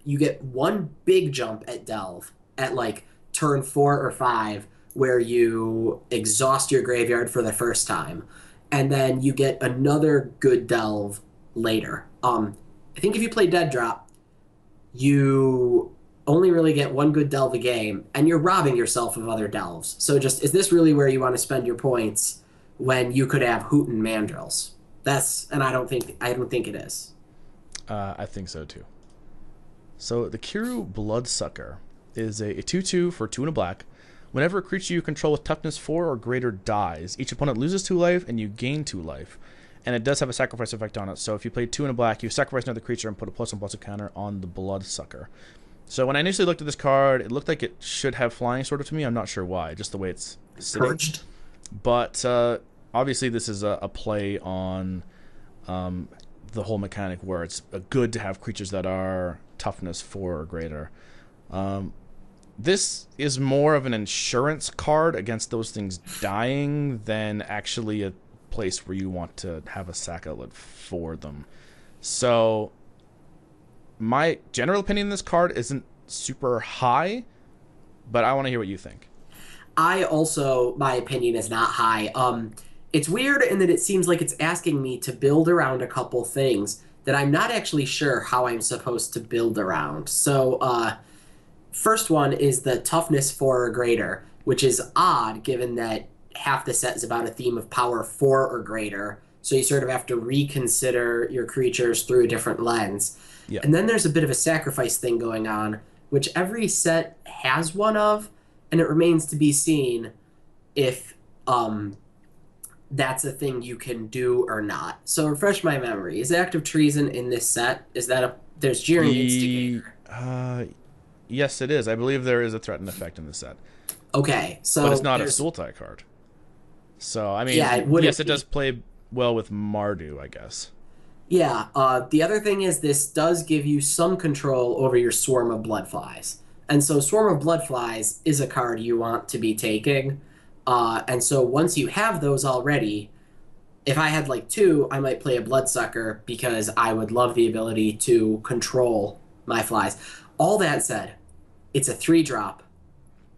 you get 1 big jump at delve at like turn 4 or 5 where you exhaust your graveyard for the first time. And then you get another good delve later. I think if you play Dead Drop, you only really get 1 good delve a game, and you're robbing yourself of other delves. So is this really where you want to spend your points when you could have Hooten Mandrills? I don't think it is. I think so too. So the Kiru Bloodsucker is a 2/2 for 2 and a black. Whenever a creature you control with toughness 4 or greater dies, each opponent loses 2 life and you gain 2 life. And it does have a sacrifice effect on it. So if you play 2 and a black, you sacrifice another creature and put a +1/+1 counter on the Bloodsucker. So when I initially looked at this card, it looked like it should have flying sort of to me. I'm not sure why, just the way it's sitting. Perched. But obviously this is a play on the whole mechanic where it's good to have creatures that are toughness 4 or greater. This is more of an insurance card against those things dying than actually a place where you want to have a sack outlet for them. So my general opinion on this card isn't super high, but I want to hear what you think. My opinion is not high. It's weird in that it seems like it's asking me to build around a couple things that I'm not actually sure how I'm supposed to build around. So, first one is the toughness 4 or greater, which is odd given that half the set is about a theme of power 4 or greater. So you sort of have to reconsider your creatures through a different lens. Yeah. And then there's a bit of a sacrifice thing going on, which every set has one of, and it remains to be seen if that's a thing you can do or not. So refresh my memory. Is Act of Treason in this set? Is that there's Jeering Instigator? Yes, it is. I believe there is a threatened effect in the set. Okay, so but it's not a Sultai card. So I mean, yeah, yes, it does play well with Mardu, I guess. Yeah. The other thing is this does give you some control over your Swarm of Bloodflies, and so Swarm of Bloodflies is a card you want to be taking. And so once you have those already, if I had like 2, I might play a Bloodsucker because I would love the ability to control my flies. All that said, it's a 3-drop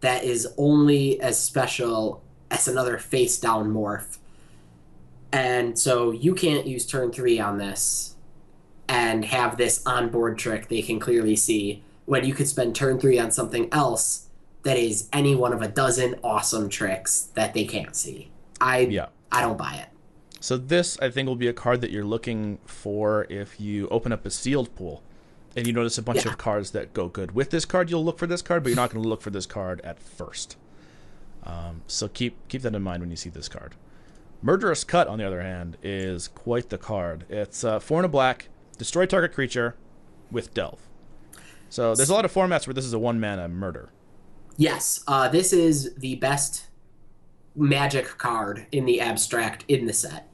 that is only as special as another face-down morph. And so you can't use turn 3 on this and have this onboard trick they can clearly see when you could spend turn 3 on something else that is any one of a dozen awesome tricks that they can't see. I don't buy it. So this, I think, will be a card that you're looking for if you open up a sealed pool and you notice a bunch of cards that go good with this card. You'll look for this card, but you're not going to look for this card at first. So keep that in mind when you see this card. Murderous Cut, on the other hand, is quite the card. It's 4 and a black, destroy target creature with Delve. So there's a lot of formats where this is a 1-mana murder. Yes, this is the best magic card in the abstract in the set.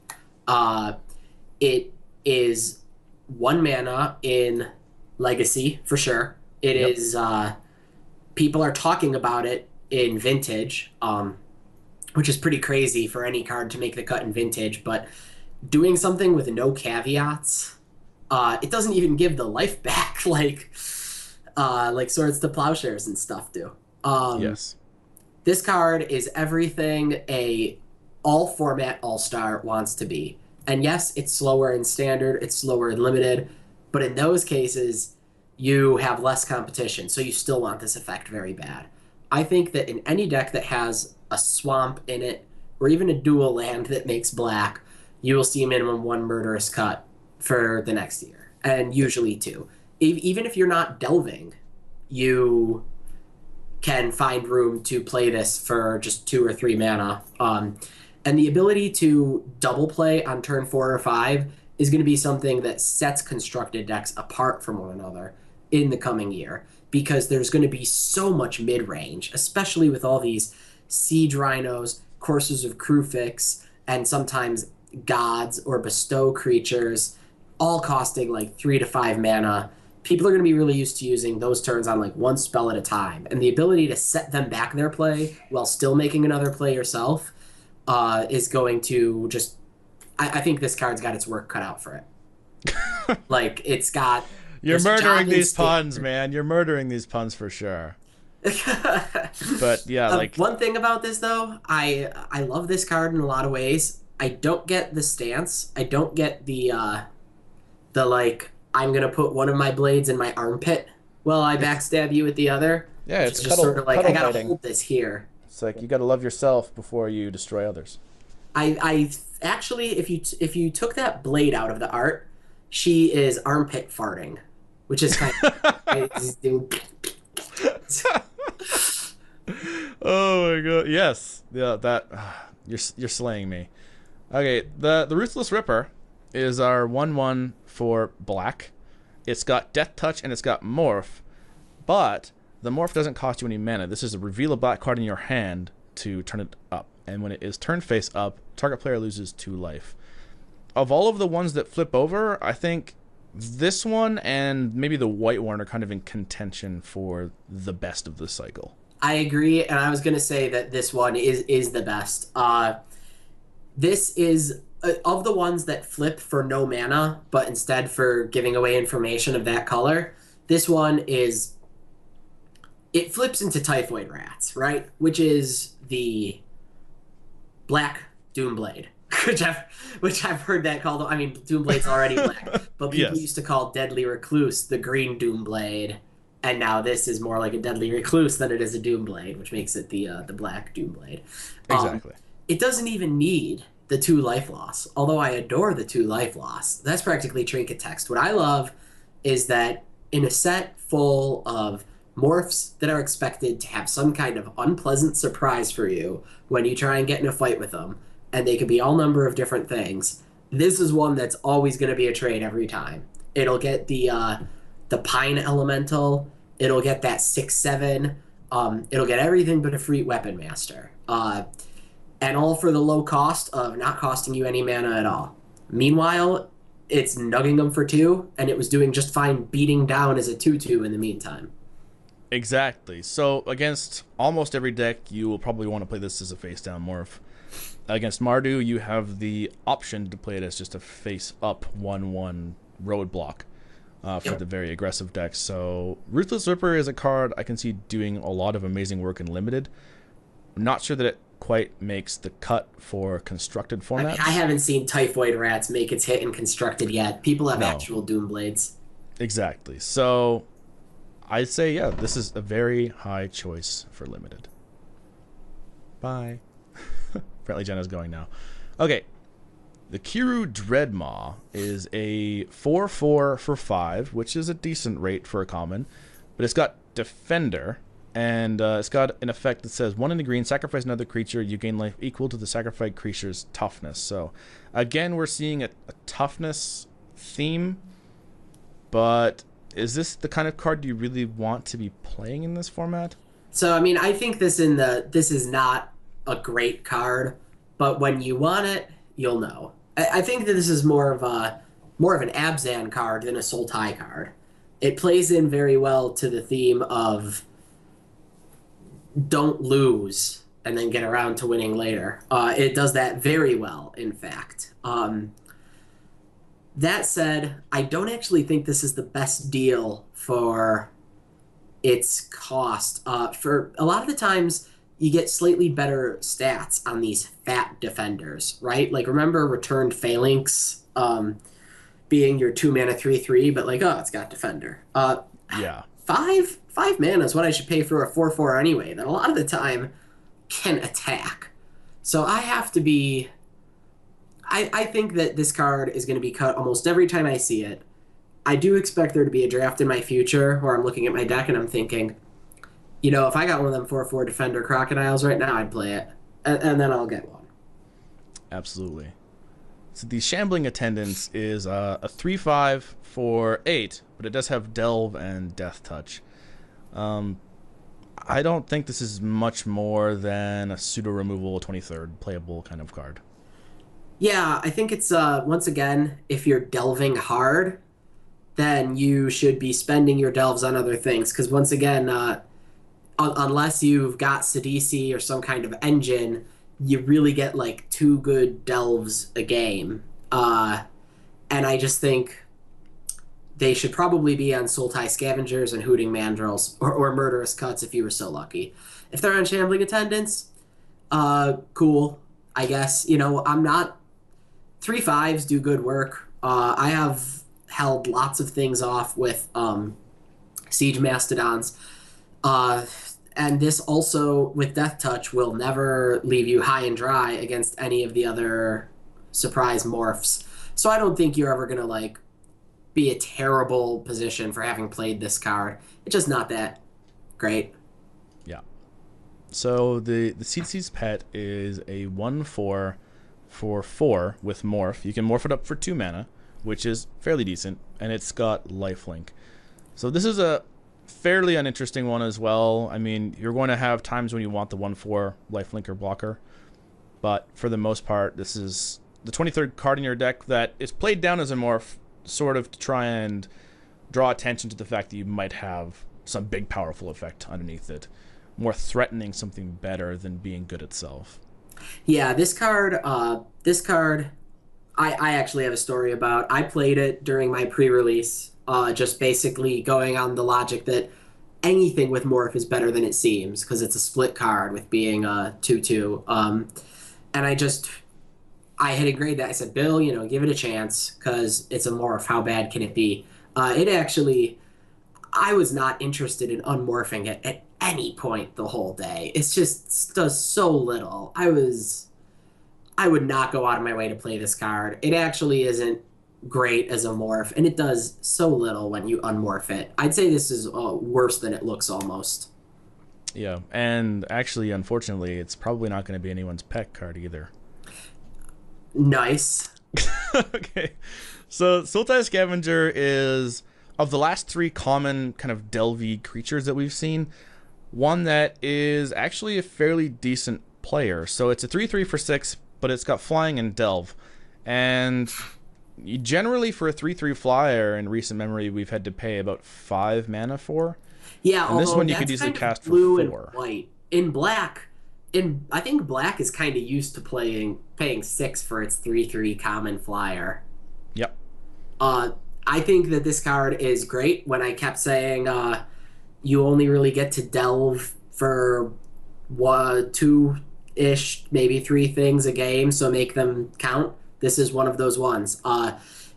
It is 1 mana in Legacy, for sure. It is, people are talking about it in Vintage, which is pretty crazy for any card to make the cut in Vintage, but doing something with no caveats, it doesn't even give the life back like Swords to Plowshares and stuff do. Yes. This card is everything a all-format all-star wants to be. And yes, it's slower in Standard, it's slower in Limited, but in those cases, you have less competition, so you still want this effect very bad. I think that in any deck that has a swamp in it, or even a dual land that makes black, you will see minimum 1 Murderous Cut for the next year, and usually 2. Even if you're not delving, you can find room to play this for just 2 or 3 mana. And the ability to double play on turn 4 or 5 is going to be something that sets constructed decks apart from one another in the coming year, because there's going to be so much mid-range, especially with all these Siege Rhinos, Coursers of Crufix, and sometimes Gods or Bestow creatures, all costing like 3 to 5 mana. People are going to be really used to using those turns on like 1 spell at a time, and the ability to set them back their play while still making another play yourself is going to just... I think this card's got its work cut out for it. Like, it's got... You're murdering these puns, man. You're murdering these puns for sure. But yeah, like... One thing about this, though, I love this card in a lot of ways. I don't get the stance. I don't get the like, I'm going to put one of my blades in my armpit while I backstab you with the other. Yeah, it's just sort of like, I got to hold this here. It's like, you got to love yourself before you destroy others. I actually, if you took that blade out of the art, she is armpit farting, which is kind of... Oh my god, yes. Yeah, that... You're slaying me. Okay, the Ruthless Ripper is our 1/1 for black. It's got Death Touch and it's got Morph, but the Morph doesn't cost you any mana. This is a reveal a black card in your hand to turn it up, and when it is turned face up, target player loses 2 life. Of all of the ones that flip over, I think this one and maybe the white one are kind of in contention for the best of the cycle. I agree, and I was going to say that this one is the best. This is of the ones that flip for no mana, but instead for giving away information of that color. This one it flips into Typhoid Rats, right? Which is the black Doomblade, which I've heard that called. I mean, Doomblade's already black, but people used to call Deadly Recluse the green Doomblade, and now this is more like a Deadly Recluse than it is a Doomblade, which makes it the black Doomblade. Exactly. It doesn't even need the 2 life loss, although I adore the 2 life loss. That's practically trinket text. What I love is that in a set full of morphs that are expected to have some kind of unpleasant surprise for you when you try and get in a fight with them, and they could be all number of different things, this is one that's always going to be a trade every time. It'll get the Pine Elemental, it'll get that 6/7, it'll get everything but a free Weapon Master. And all for the low cost of not costing you any mana at all. Meanwhile, it's nugging them for 2, and it was doing just fine beating down as a 2/2 in the meantime. Exactly. So against almost every deck, you will probably want to play this as a face-down morph. Against Mardu, you have the option to play it as just a face-up 1/1 roadblock for the very aggressive decks. So Ruthless Ripper is a card I can see doing a lot of amazing work in Limited. I'm not sure that it quite makes the cut for constructed formats. I mean, I haven't seen Typhoid Rats make its hit in constructed yet. People have actual Doomblades. Exactly. So I'd say, yeah, this is a very high choice for Limited. Bye. Apparently Jenna's going now. Okay. The Kiru Dreadmaw is a 4/4 for 5, which is a decent rate for a common, but it's got Defender, and it's got an effect that says 1 in the green, sacrifice another creature, you gain life equal to the sacrificed creature's toughness. So again, we're seeing a toughness theme, but is this the kind of card you really want to be playing in this format? So I mean, I think this is not a great card, but when you want it, you'll know. I think that this is more of an Abzan card than a Sultai card. It plays in very well to the theme of don't lose and then get around to winning later. It does that very well, in fact. That said, I don't actually think this is the best deal for its cost. For a lot of the times, you get slightly better stats on these fat defenders, right? Like, remember Returned Phalanx being your 2 mana 3/3, but like, oh, it's got Defender. Yeah. Five mana is what I should pay for a 4/4 anyway, that a lot of the time can attack. So I have to be... I think that this card is going to be cut almost every time I see it. I do expect there to be a draft in my future where I'm looking at my deck and I'm thinking, you know, if I got one of them 4/4 Defender Crocodiles right now, I'd play it. And then I'll get one. Absolutely. So the Shambling Attendance is a 3/5 for 8, but it does have Delve and Death Touch. I don't think this is much more than a pseudo-removal 23rd playable kind of card. Yeah, I think it's, once again, if you're delving hard, then you should be spending your delves on other things. Because once again, unless you've got Sidisi or some kind of engine, you really get like 2 good delves a game. And I just think they should probably be on Sultai Scavengers and Hooting Mandrills, or Murderous Cuts if you were so lucky. If they're on Shambling Attendance, cool, I guess. You know, I'm not... 3/5s do good work. I have held lots of things off with Siege Mastodons. And this also, with Death Touch, will never leave you high and dry against any of the other surprise morphs. So I don't think you're ever going to, like, be a terrible position for having played this card. It's just not that great. Yeah. So the CCs Pet is a 1/4 for 4 with Morph. You can morph it up for 2 mana, which is fairly decent, and it's got lifelink. So this is a fairly uninteresting one as well. I mean, you're going to have times when you want the 1/4 lifelink or blocker, but for the most part, this is the 23rd card in your deck that is played down as a morph sort of to try and draw attention to the fact that you might have some big powerful effect underneath it, more threatening something better than being good itself. Yeah, this card, I actually have a story about. I played it during my pre-release, just basically going on the logic that anything with Morph is better than it seems, because it's a split card with being a 2/2. And I had agreed that. I said, Bill, give it a chance, because it's a Morph. How bad can it be? I was not interested in unmorphing it at any point the whole day. It's just does so little. I would not go out of my way to play this card. It actually isn't great as a morph, and it does so little when you unmorph it. I'd say this is worse than it looks almost. Yeah, and actually, unfortunately, it's probably not going to be anyone's pet card either. Nice. Okay, so Sultai Scavenger is, of the last 3 common kind of delvey creatures that we've seen, one that is actually a fairly decent player. So it's a 3/3 for 6, but it's got flying and delve. And generally for a 3/3 flyer in recent memory, we've had to pay about 5 mana for. Yeah, and this one you could easily cast for 4. Blue and white. In black, I think black is kind of used to paying 6 for its 3/3 common flyer. Yep. I think that this card is great. When I kept saying you only really get to delve for 2-ish, maybe 3 things a game, so make them count. This is one of those ones.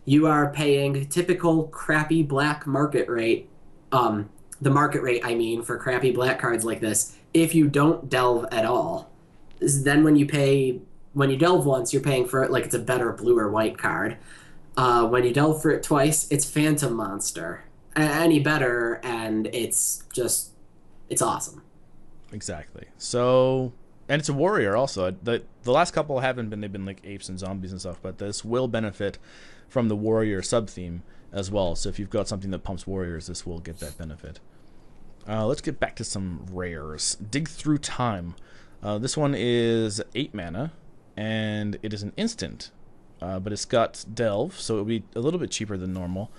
You are paying typical crappy black market rate. The market rate, I mean, for crappy black cards like this, if you don't delve at all. Then when you delve once, you're paying for it like it's a better blue or white card. When you delve for it twice, it's Phantom Monster. Any better, and it's awesome. Exactly. So, and it's a warrior also. The last couple they've been like apes and zombies and stuff, but this will benefit from the warrior sub-theme as well. So if you've got something that pumps warriors, this will get that benefit. Let's get back to some rares. Dig Through Time. This one is 8 mana, and it is an instant, but it's got delve, so it'll be a little bit cheaper than normal.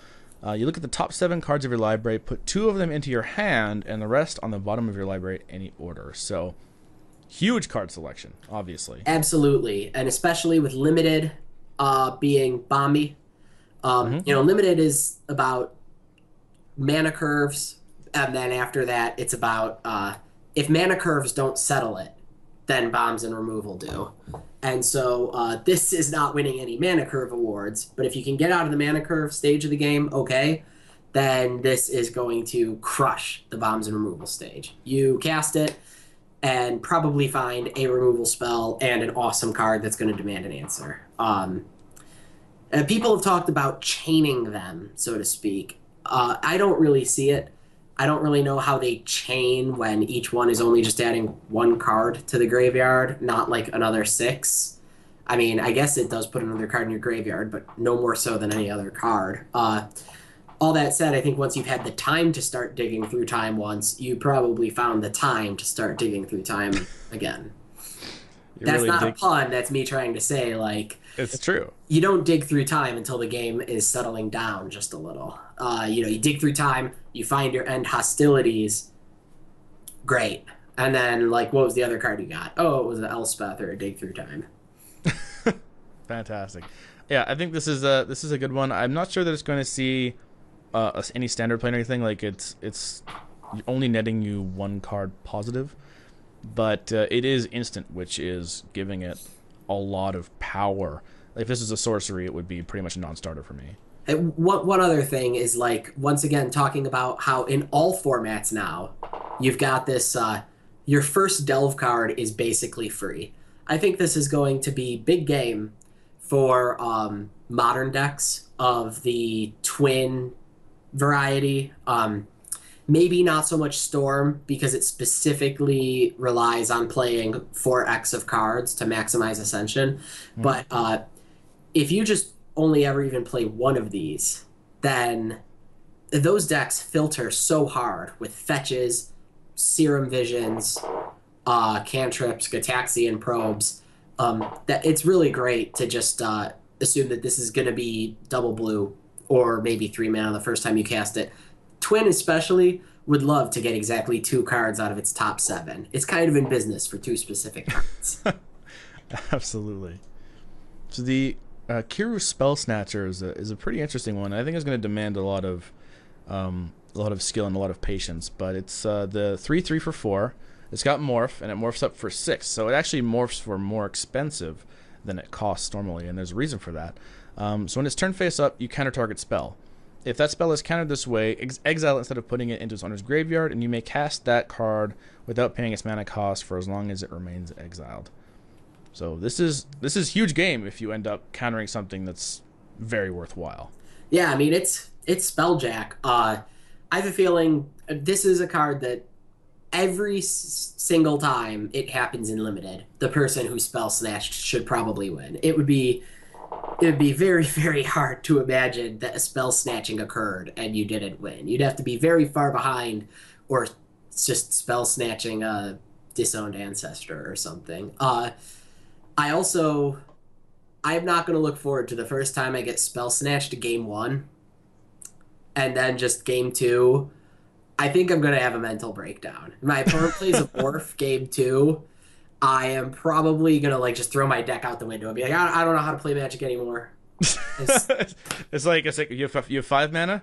You look at the top 7 cards of your library, put 2 of them into your hand, and the rest on the bottom of your library, any order. So, huge card selection, obviously. Absolutely, and especially with limited being bomby. Limited is about mana curves, and then after that, it's about if mana curves don't settle it, then bombs and removal do. And so this is not winning any mana curve awards, but if you can get out of the mana curve stage of the game, okay, then this is going to crush the bombs and removal stage. You cast it and probably find a removal spell and an awesome card that's going to demand an answer. People have talked about chaining them, so to speak. I don't really see it. I don't really know how they chain when each one is only just adding 1 card to the graveyard, not like another 6. I mean, I guess it does put another card in your graveyard, but no more so than any other card. All that said, I think once you've had the time to start digging through time once, you probably found the time to start digging through time again. That's really not a pun. That's me trying to say, like... It's true. You don't dig through time until the game is settling down just a little. You dig through time, you find your end hostilities. Great. And then, like, what was the other card you got? Oh, it was an Elspeth or a dig through time. Fantastic. Yeah, I think this is a good one. I'm not sure that it's going to see any standard play or anything. Like, it's only netting you 1 card positive. But it is instant, which is giving it a lot of power. If this is a sorcery, it would be pretty much a non-starter for me. And one other thing is, like, once again, talking about how in all formats now, you've got this, your first delve card is basically free. I think this is going to be big game for modern decks of the twin variety. Maybe not so much Storm, because it specifically relies on playing 4x of cards to maximize Ascension. But if you just only ever even play 1 of these, then those decks filter so hard with fetches, Serum Visions, cantrips, Gataxian Probes, that it's really great to just assume that this is going to be double blue or maybe 3 mana the first time you cast it. Twin especially would love to get exactly 2 cards out of its top 7. It's kind of in business for 2 specific cards. Absolutely. So the Kiru Spell Snatcher is a pretty interesting one. I think it's going to demand a lot of skill and a lot of patience. But it's the 3/3 for 4. It's got morph, and it morphs up for 6. So it actually morphs for more expensive than it costs normally, and there's a reason for that. So when it's turned face up, you counter target spell. If that spell is countered this way, exile it instead of putting it into its owner's graveyard, and you may cast that card without paying its mana cost for as long as it remains exiled. So this is huge game if you end up countering something that's very worthwhile. Yeah, I mean it's Spelljack. I have a feeling this is a card that every single time it happens in limited, the person who spell snatched should probably win. It would be very, very hard to imagine that a spell snatching occurred and you didn't win. You'd have to be very far behind, or just spell snatching a disowned ancestor or something. I'm not going to look forward to the first time I get spell snatched to game 1, and then just game 2. I think I'm going to have a mental breakdown. If my opponent plays a morph game 2, I am probably going to like just throw my deck out the window and be like, I don't know how to play Magic anymore. It's like you have 5 mana?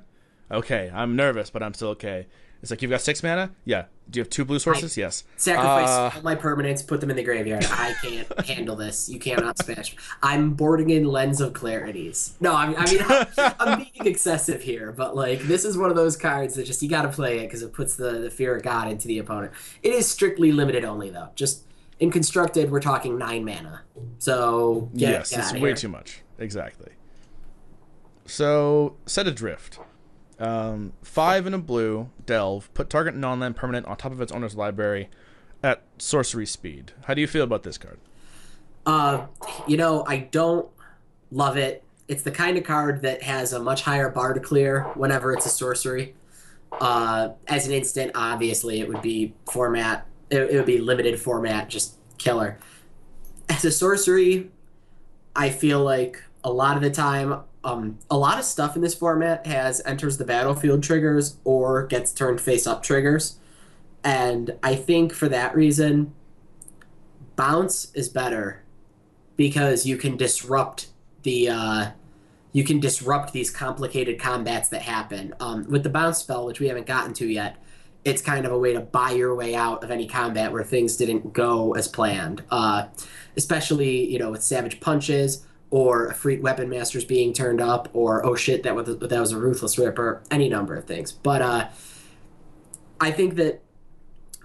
Okay, I'm nervous, but I'm still okay. It's like, you've got 6 mana? Yeah. Do you have 2 blue sources? Yes. Sacrifice all my permanents, put them in the graveyard. I can't handle this. You cannot smash. I'm boarding in Lens of Clarities. No, I'm being excessive here, but like, this is one of those cards that just, you got to play it because it puts the fear of God into the opponent. It is strictly limited only, though. Just in Constructed, we're talking 9 mana. So, yes, it's way too much. Exactly. So, Set Adrift. 5 in a blue, delve, put target non-land permanent on top of its owner's library at sorcery speed. How do you feel about this card? I don't love it. It's the kind of card that has a much higher bar to clear whenever it's a sorcery. As an instant, obviously, it would be format. It would be limited format, just killer. As a sorcery, I feel like a lot of the time, a lot of stuff in this format has enters the battlefield triggers or gets turned face up triggers. And I think for that reason, bounce is better because you can disrupt these complicated combats that happen. With the bounce spell, which we haven't gotten to yet, it's kind of a way to buy your way out of any combat where things didn't go as planned. Especially, with Savage Punches, or Freak Weapon Masters being turned up, or oh shit, that was a Ruthless Ripper, any number of things. But I think that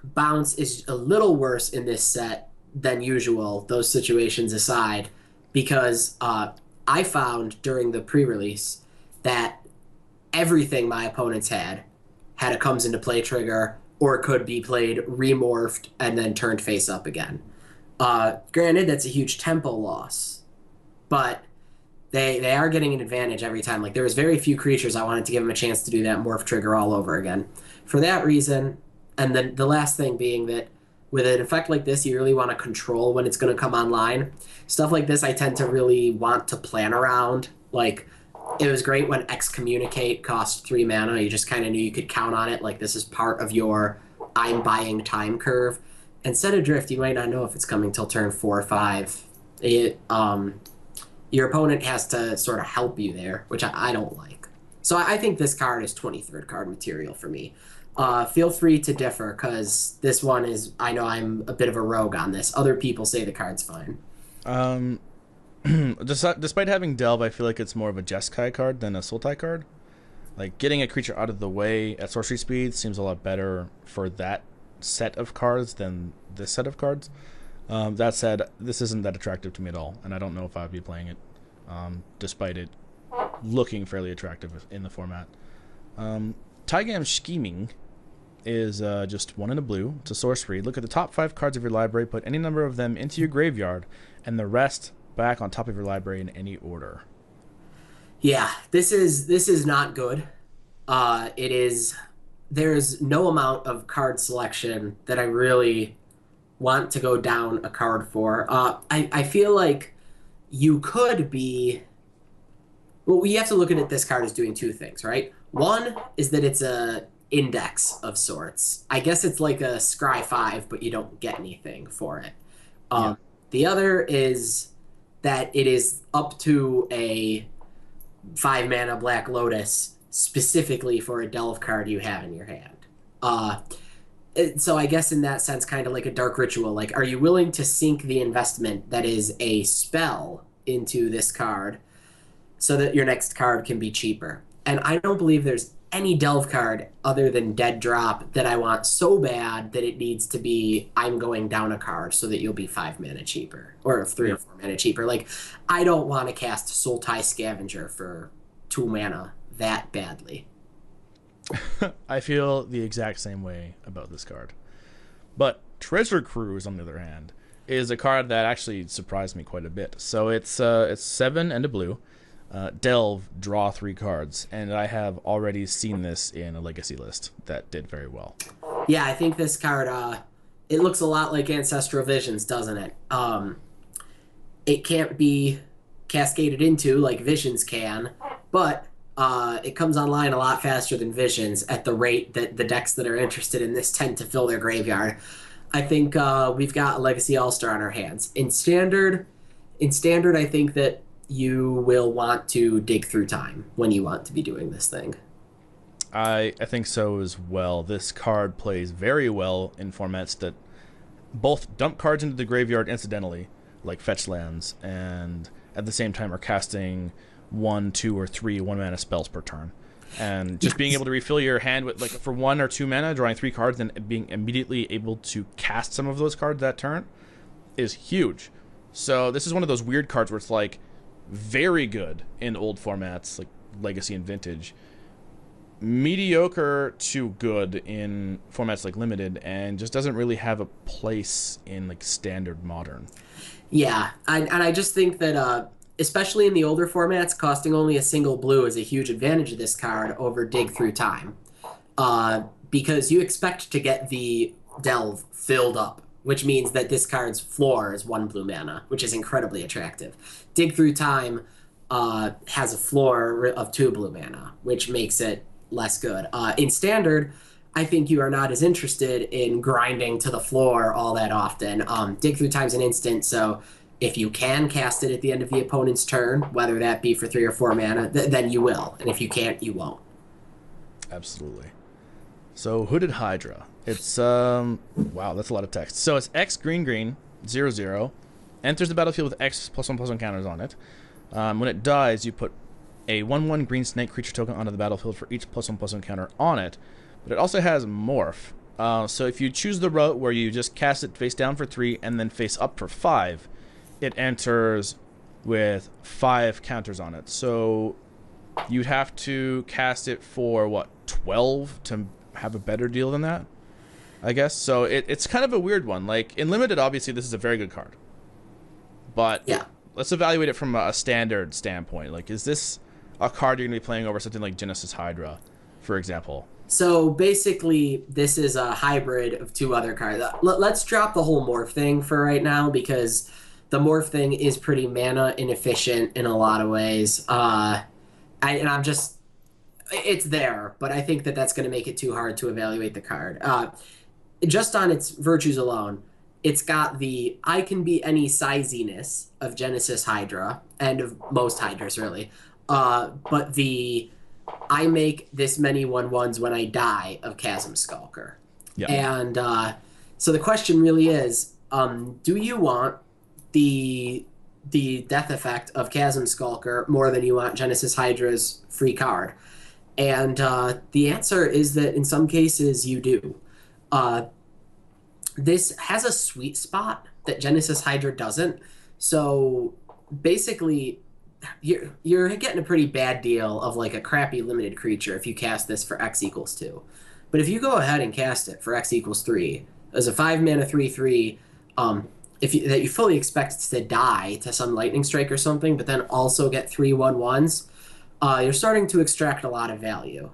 bounce is a little worse in this set than usual, those situations aside, because I found during the pre-release that everything my opponents had a comes into play trigger, or could be played remorphed and then turned face up again. Granted, that's a huge tempo loss, but they are getting an advantage every time. Like, there was very few creatures I wanted to give them a chance to do that morph trigger all over again. For that reason, and then the last thing being that with an effect like this, you really want to control when it's going to come online. Stuff like this I tend to really want to plan around. Like, it was great when Excommunicate cost 3 mana. You just kind of knew you could count on it. Like, this is part of your I'm buying time curve. And Set Adrift, you might not know if it's coming till turn 4 or 5. Your opponent has to sort of help you there, which I don't like. So I think this card is 23rd card material for me. Feel free to differ, because this one is, I know I'm a bit of a rogue on this. Other people say the card's fine. Despite having Delve, I feel like it's more of a Jeskai card than a Sultai card. Like, getting a creature out of the way at sorcery speed seems a lot better for that set of cards than this set of cards. That said, this isn't that attractive to me at all, and I don't know if I would be playing it, despite it looking fairly attractive in the format. Taigam Scheming is just 1 in a blue. It's a sorcery. Look at the top 5 cards of your library, put any number of them into your graveyard, and the rest back on top of your library in any order. Yeah, this is not good. There's no amount of card selection that I really want to go down a card for. I feel like you could be Well, you have to look at it. This card is doing two things, right? One is that it's a index of sorts. I guess it's like a Scry 5, but you don't get anything for it. Yeah. Um, the other is that it is up to a 5-mana Black Lotus specifically for a delve card you have in your hand. So I guess in that sense, kind of like a dark ritual. Like, are you willing to sink the investment that is a spell into this card so that your next card can be cheaper? And I don't believe there's any delve card other than Dead Drop that I want so bad that it needs to be I'm going down a card so that you'll be 5 mana cheaper or 3 or 4 mana cheaper. Like, I don't want to cast Sultai Scavenger for 2 mana that badly. I feel the exact same way about this card. But Treasure Cruise, on the other hand, is a card that actually surprised me quite a bit. So it's 7 and a blue. Delve, draw 3 cards, and I have already seen this in a legacy list that did very well. Yeah, I think this card, it looks a lot like Ancestral Visions, doesn't it? It can't be cascaded into like Visions can, but it comes online a lot faster than Visions at the rate that the decks that are interested in this tend to fill their graveyard. I think we've got a Legacy All-Star on our hands. In Standard, I think that you will want to dig through time when you want to be doing this thing. I think so as well. This card plays very well in formats that both dump cards into the graveyard incidentally, like fetch lands, and at the same time are casting 1, 2, or 3 1-mana spells per turn. And just being able to refill your hand with, like, for 1 or 2 mana, drawing 3 cards, and being immediately able to cast some of those cards that turn is huge. So this is one of those weird cards where it's like very good in old formats like Legacy and Vintage, mediocre to good in formats like Limited, and just doesn't really have a place in like Standard Modern. Yeah, and I just think that especially in the older formats, costing only a single blue is a huge advantage of this card over Dig Through Time, because you expect to get the Delve filled up, which means that this card's floor is 1 blue mana, which is incredibly attractive. Dig Through Time has a floor of 2 blue mana, which makes it less good. In Standard, I think you are not as interested in grinding to the floor all that often. Dig Through Time's an instant, so if you can cast it at the end of the opponent's turn, whether that be for 3 or 4 mana, then you will. And if you can't, you won't. Absolutely. So Hooded Hydra. It's wow, that's a lot of text. So it's X green green 0/0, enters the battlefield with X +1/+1 counters on it. When it dies, you put a 1/1 green snake creature token onto the battlefield for each +1/+1 counter on it. But it also has Morph. So if you choose the route where you just cast it face down for 3 and then face up for 5, it enters with 5 counters on it. So you'd have to cast it for, what, 12 to have a better deal than that, I guess. So it's kind of a weird one. Like, in Limited, obviously, this is a very good card. But yeah, let's evaluate it from a Standard standpoint. Like, is this a card you're going to be playing over something like Genesis Hydra, for example? So basically, this is a hybrid of 2 other cards. Let's drop the whole Morph thing for right now, because the Morph thing is pretty mana inefficient in a lot of ways. It's there, but I think that that's going to make it too hard to evaluate the card. Just on its virtues alone, it's got the I can be any siziness of Genesis Hydra, and of most Hydras, really. But the I make this many 1/1s when I die of Chasm Skulker. Yeah. And so the question really is, do you want the death effect of Chasm Skulker more than you want Genesis Hydra's free card? And the answer is that in some cases you do. This has a sweet spot that Genesis Hydra doesn't. So basically, you're getting a pretty bad deal of like a crappy limited creature if you cast this for X = 2. But if you go ahead and cast it for X = 3, as a 5 mana 3/3, that you fully expect to die to some lightning strike or something, but then also get 3 1/1s, you're starting to extract a lot of value.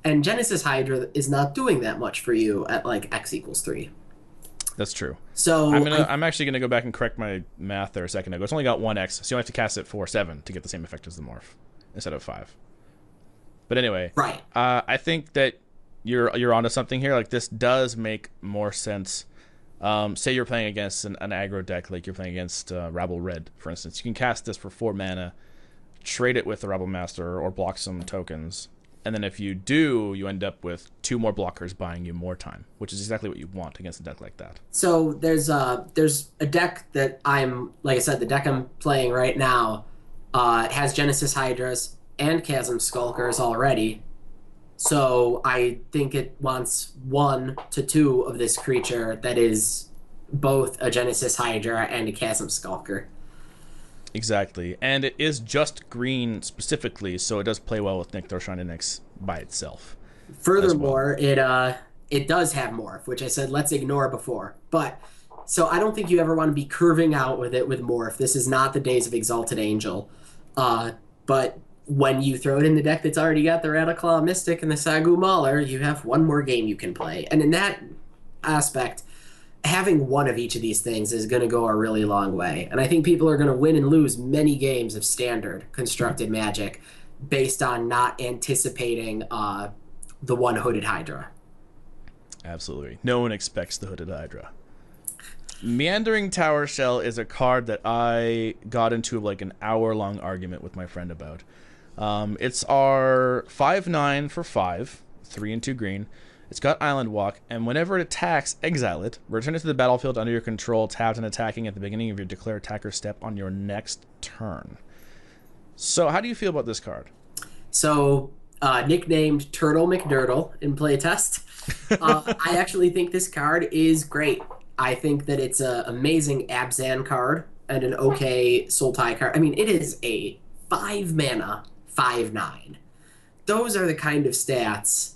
And Genesis Hydra is not doing that much for you at like X = 3. That's true. So I'm actually gonna go back and correct my math there a second ago. It's only got 1x, so you only have to cast it for 7 to get the same effect as the morph instead of 5. But anyway, right. I think that you're onto something here. Like, this does make more sense. Say you're playing against an aggro deck, like you're playing against Rabble Red, for instance. You can cast this for 4 mana, trade it with the Rabble Master, or block some tokens. And then if you do, you end up with 2 more blockers buying you more time, which is exactly what you want against a deck like that. So there's a deck that like I said, the deck I'm playing right now has Genesis Hydras and Chasm Skulkers already. So I think it wants 1 to 2 of this creature that is both a Genesis Hydra and a Chasm Skulker. Exactly, and it is just green specifically, so it does play well with Nyx Nyx by itself. Furthermore, it does have Morph, which I said let's ignore before. But so I don't think you ever want to be curving out with it with Morph. This is not the days of Exalted Angel. But when you throw it in the deck that's already got the Rattleclaw Mystic and the Sagu Mauler, you have 1 more game you can play. And in that aspect, having 1 of each of these things is going to go a really long way. And I think people are going to win and lose many games of standard constructed Magic based on not anticipating the 1 Hooded Hydra. Absolutely. No one expects the Hooded Hydra. Meandering Tower Shell is a card that I got into like an hour-long argument with my friend about. It's our 5/9 for 5, 3 and 2 green. It's got Island Walk, and whenever it attacks, exile it. Return it to the battlefield under your control, tapped and attacking at the beginning of your declare attacker step on your next turn. So how do you feel about this card? So, nicknamed Turtle McDurtle in playtest, I actually think this card is great. I think that it's an amazing Abzan card and an okay Sultai card. I mean, it is a 5 mana, 5/9. Those are the kind of stats.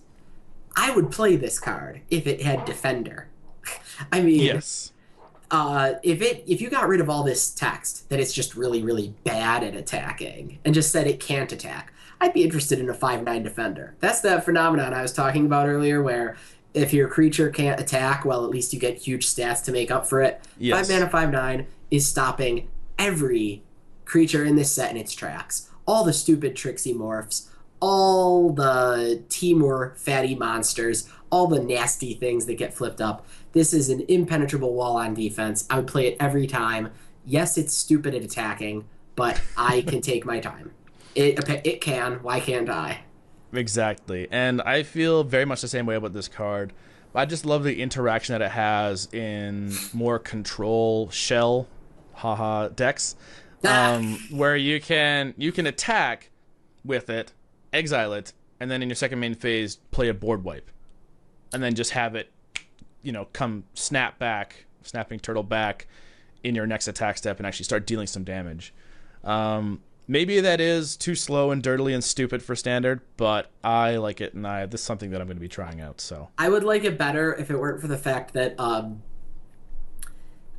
I would play this card if it had Defender. I mean, yes. If you got rid of all this text that it's just really, really bad at attacking and just said it can't attack, I'd be interested in a 5/9 Defender. That's the phenomenon I was talking about earlier, where if your creature can't attack, well, at least you get huge stats to make up for it. Yes. 5 mana, 5/9 is stopping every creature in this set in its tracks. All the stupid Trixie morphs, all the Timur fatty monsters, all the nasty things that get flipped up. This is an impenetrable wall on defense. I would play it every time. Yes, it's stupid at attacking, but I can take my time. It can. Why can't I? Exactly. And I feel very much the same way about this card. I just love the interaction that it has in more control shell decks. Where you can attack with it, exile it, and then in your second main phase play a board wipe. And then just have it, come snapping turtle back in your next attack step and actually start dealing some damage. Maybe that is too slow and dirtily and stupid for standard, but I like it, and this is something that I'm going to be trying out. So I would like it better if it weren't for the fact that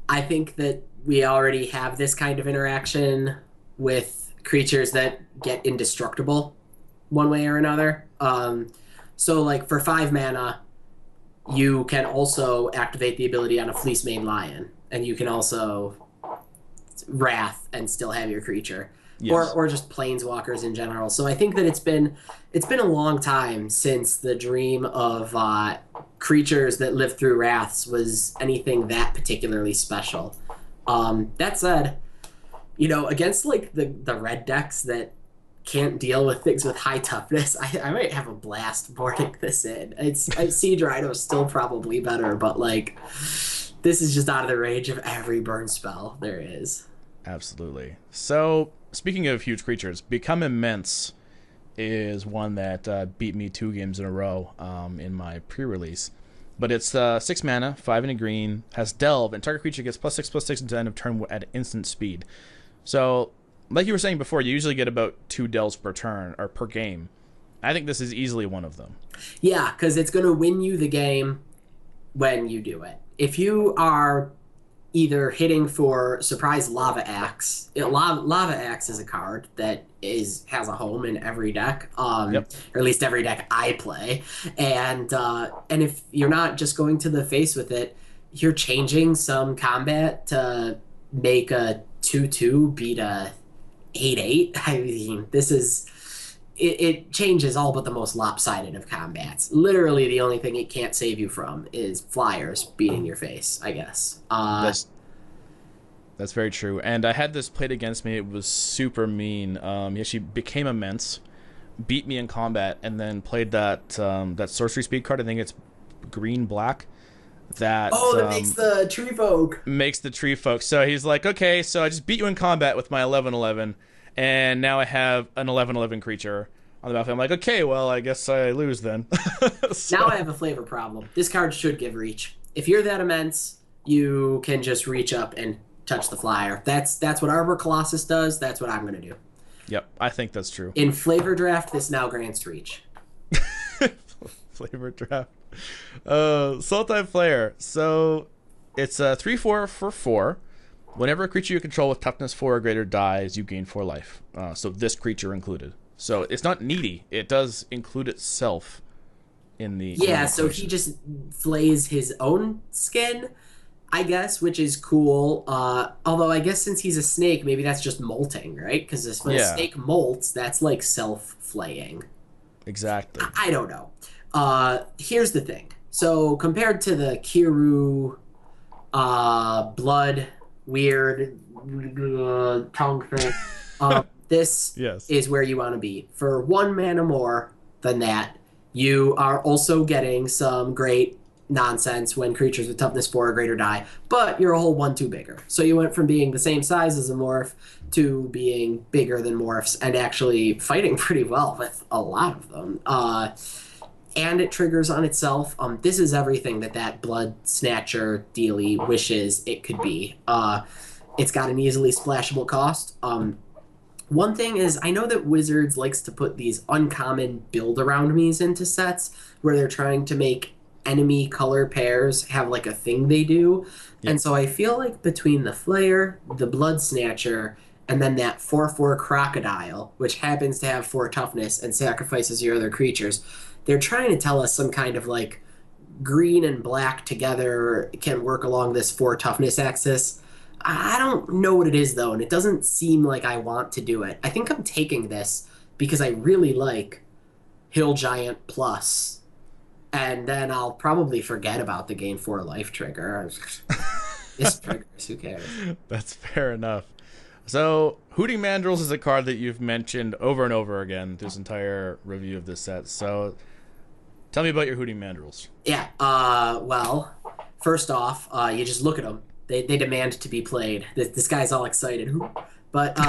I think that we already have this kind of interaction with creatures that get indestructible one way or another. So like for 5 mana, you can also activate the ability on a Fleece Mane Lion, and you can also Wrath and still have your creature. Yes. Or just planeswalkers in general. So I think that it's been a long time since the dream of creatures that live through Wraths was anything that particularly special. That said, against like the red decks that can't deal with things with high toughness, I might have a blast boarding this in. Siege Rhino is still probably better, but like this is just out of the range of every burn spell there is. Absolutely. So speaking of huge creatures, Become Immense is one that beat me 2 games in a row in my pre-release. But it's 6 mana, 5 and a green, has Delve, and target creature gets +6/+6 until end of turn at instant speed. So, like you were saying before, you usually get about 2 Delves per turn, or per game. I think this is easily one of them. Yeah, because it's going to win you the game when you do it. If you are either hitting for Surprise Lava Axe. Lava Axe is a card that has a home in every deck, or at least every deck I play. And if you're not just going to the face with it, you're changing some combat to make a 2/2 beat a 8/8. I mean, this is it changes all but the most lopsided of combats. Literally, the only thing it can't save you from is flyers beating your face, I guess. That's very true. And I had this played against me. It was super mean. He actually became immense, beat me in combat, and then played that that sorcery speed card. I think it's green black. That that makes the tree folk. Makes the tree folk. So he's like, okay, so I just beat you in combat with my 11/11, and now I have an 11/11 creature on the battlefield. I'm like, okay, well, I guess I lose then. So. Now I have a flavor problem. This card should give reach. If you're that immense, you can just reach up and touch the flyer. That's what Arbor Colossus does. That's what I'm going to do. Yep, I think that's true. In flavor draft, this now grants reach. Flavor draft. Sultai Flare. So it's a 3/4 for 4. Whenever a creature you control with toughness 4 or greater dies, you gain 4 life. So this creature included. So it's not needy. It does include itself in the... Yeah, so he just flays his own skin, I guess, which is cool. Although I guess since he's a snake, maybe that's just molting, right? Because when a snake molts, that's like self-flaying. Exactly. I don't know. Here's the thing. So compared to the Kiru blood weird tongue thing, this is where you want to be. For 1 mana more than that, you are also getting some great nonsense when creatures with toughness 4 or greater die, but you're a whole 1/2 bigger. So you went from being the same size as a morph to being bigger than morphs and actually fighting pretty well with a lot of them. And it triggers on itself. This is everything that Blood Snatcher dealie wishes it could be. It's got an easily splashable cost. One thing is, I know that Wizards likes to put these uncommon build-around-me's into sets where they're trying to make enemy color pairs have like a thing they do. Yep. And so I feel like between the Flayer, the Blood Snatcher, and then that 4/4 Crocodile, which happens to have 4 toughness and sacrifices your other creatures, they're trying to tell us some kind of like green and black together can work along this 4 toughness axis. I don't know what it is though, and it doesn't seem like I want to do it. I think I'm taking this because I really like Hill Giant Plus, and then I'll probably forget about the gain 4 life trigger. This triggers, who cares? That's fair enough. So, Hooting Mandrills is a card that you've mentioned over and over again through this entire review of this set. So, tell me about your Hooting Mandrills. Yeah, well, first off, you just look at them. They demand to be played. This guy's all excited. But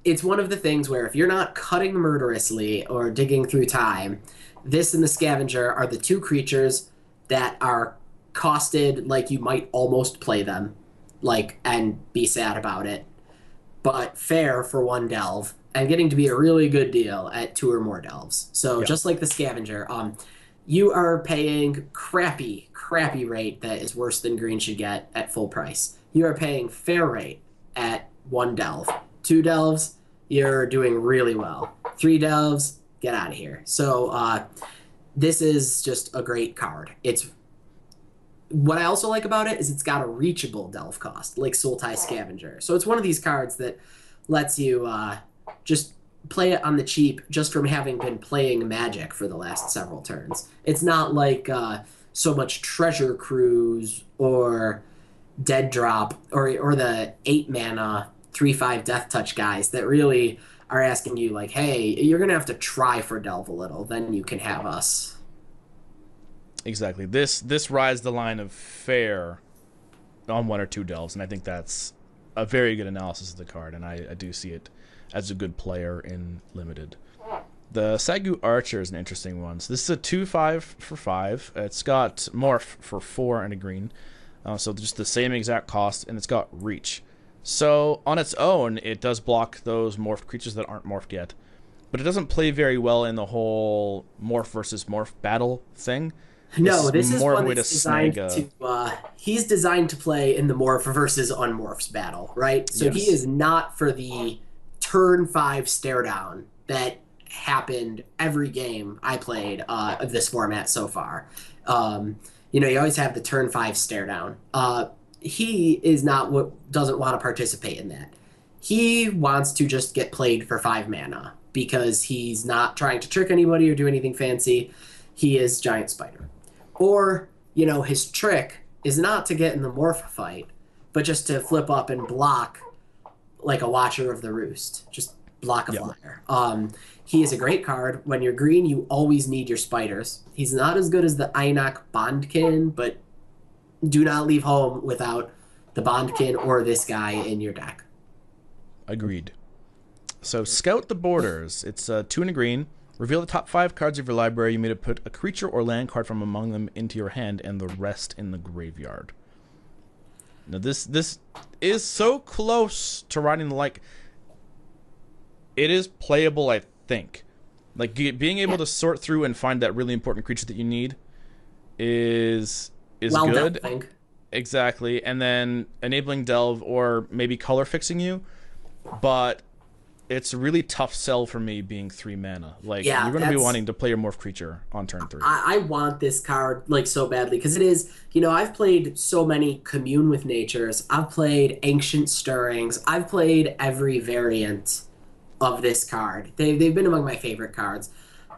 it's one of the things where if you're not cutting murderously or digging through time, this and the Scavenger are the 2 creatures that are costed like you might almost play them, like, and be sad about it, but fair for 1 delve, and getting to be a really good deal at 2 or more delves. So just like the Scavenger, you are paying crappy rate that is worse than green should get at full price. You are paying fair rate at 1 delve. 2 delves, you're doing really well. 3 delves, get out of here. So this is just a great card. What I also like about it is it's got a reachable delve cost, like Sultai Scavenger. So it's one of these cards that lets you just play it on the cheap just from having been playing Magic for the last several turns. It's not like so much Treasure Cruise or Dead Drop or the 8 mana 3/5 Death Touch guys that really are asking you like, hey, you're going to have to try for delve a little, then you can have us. Exactly. This rides the line of fair on 1 or 2 delves, and I think that's a very good analysis of the card, and I do see it as a good player in Limited. The Sagu Archer is an interesting one. So this is a 2/5 for 5. It's got Morph for 4 and a green. So just the same exact cost, and it's got Reach. So on its own, it does block those morphed creatures that aren't morphed yet. But it doesn't play very well in the whole morph versus morph battle thing. No, this is one that's designed to... he's designed to play in the morph versus unmorphs battle, right? So he is not for the turn 5 stare down that happened every game I played of this format so far. you always have the turn 5 stare down. He is not what doesn't want to participate in that. He wants to just get played for 5 mana because he's not trying to trick anybody or do anything fancy. He is Giant Spider. Or, his trick is not to get in the morph fight, but just to flip up and block like a Watcher of the Roost. Just block a flyer. He is a great card. When you're green, you always need your spiders. He's not as good as the Einok Bondkin, but do not leave home without the Bondkin or this guy in your deck. Agreed. So scout the borders. It's 2 and a green. Reveal the top 5 cards of your library. You may put a creature or land card from among them into your hand and the rest in the graveyard. Now this is so close to writing the it is playable, I think. Like being able to sort through and find that really important creature that you need is well good. Done, I think. Exactly. And then enabling delve or maybe color fixing you. But it's a really tough sell for me being 3 mana. You're going to be wanting to play your morph creature on turn 3. I want this card so badly because it is, I've played so many Commune with Natures. I've played Ancient Stirrings. I've played every variant of this card. They've been among my favorite cards.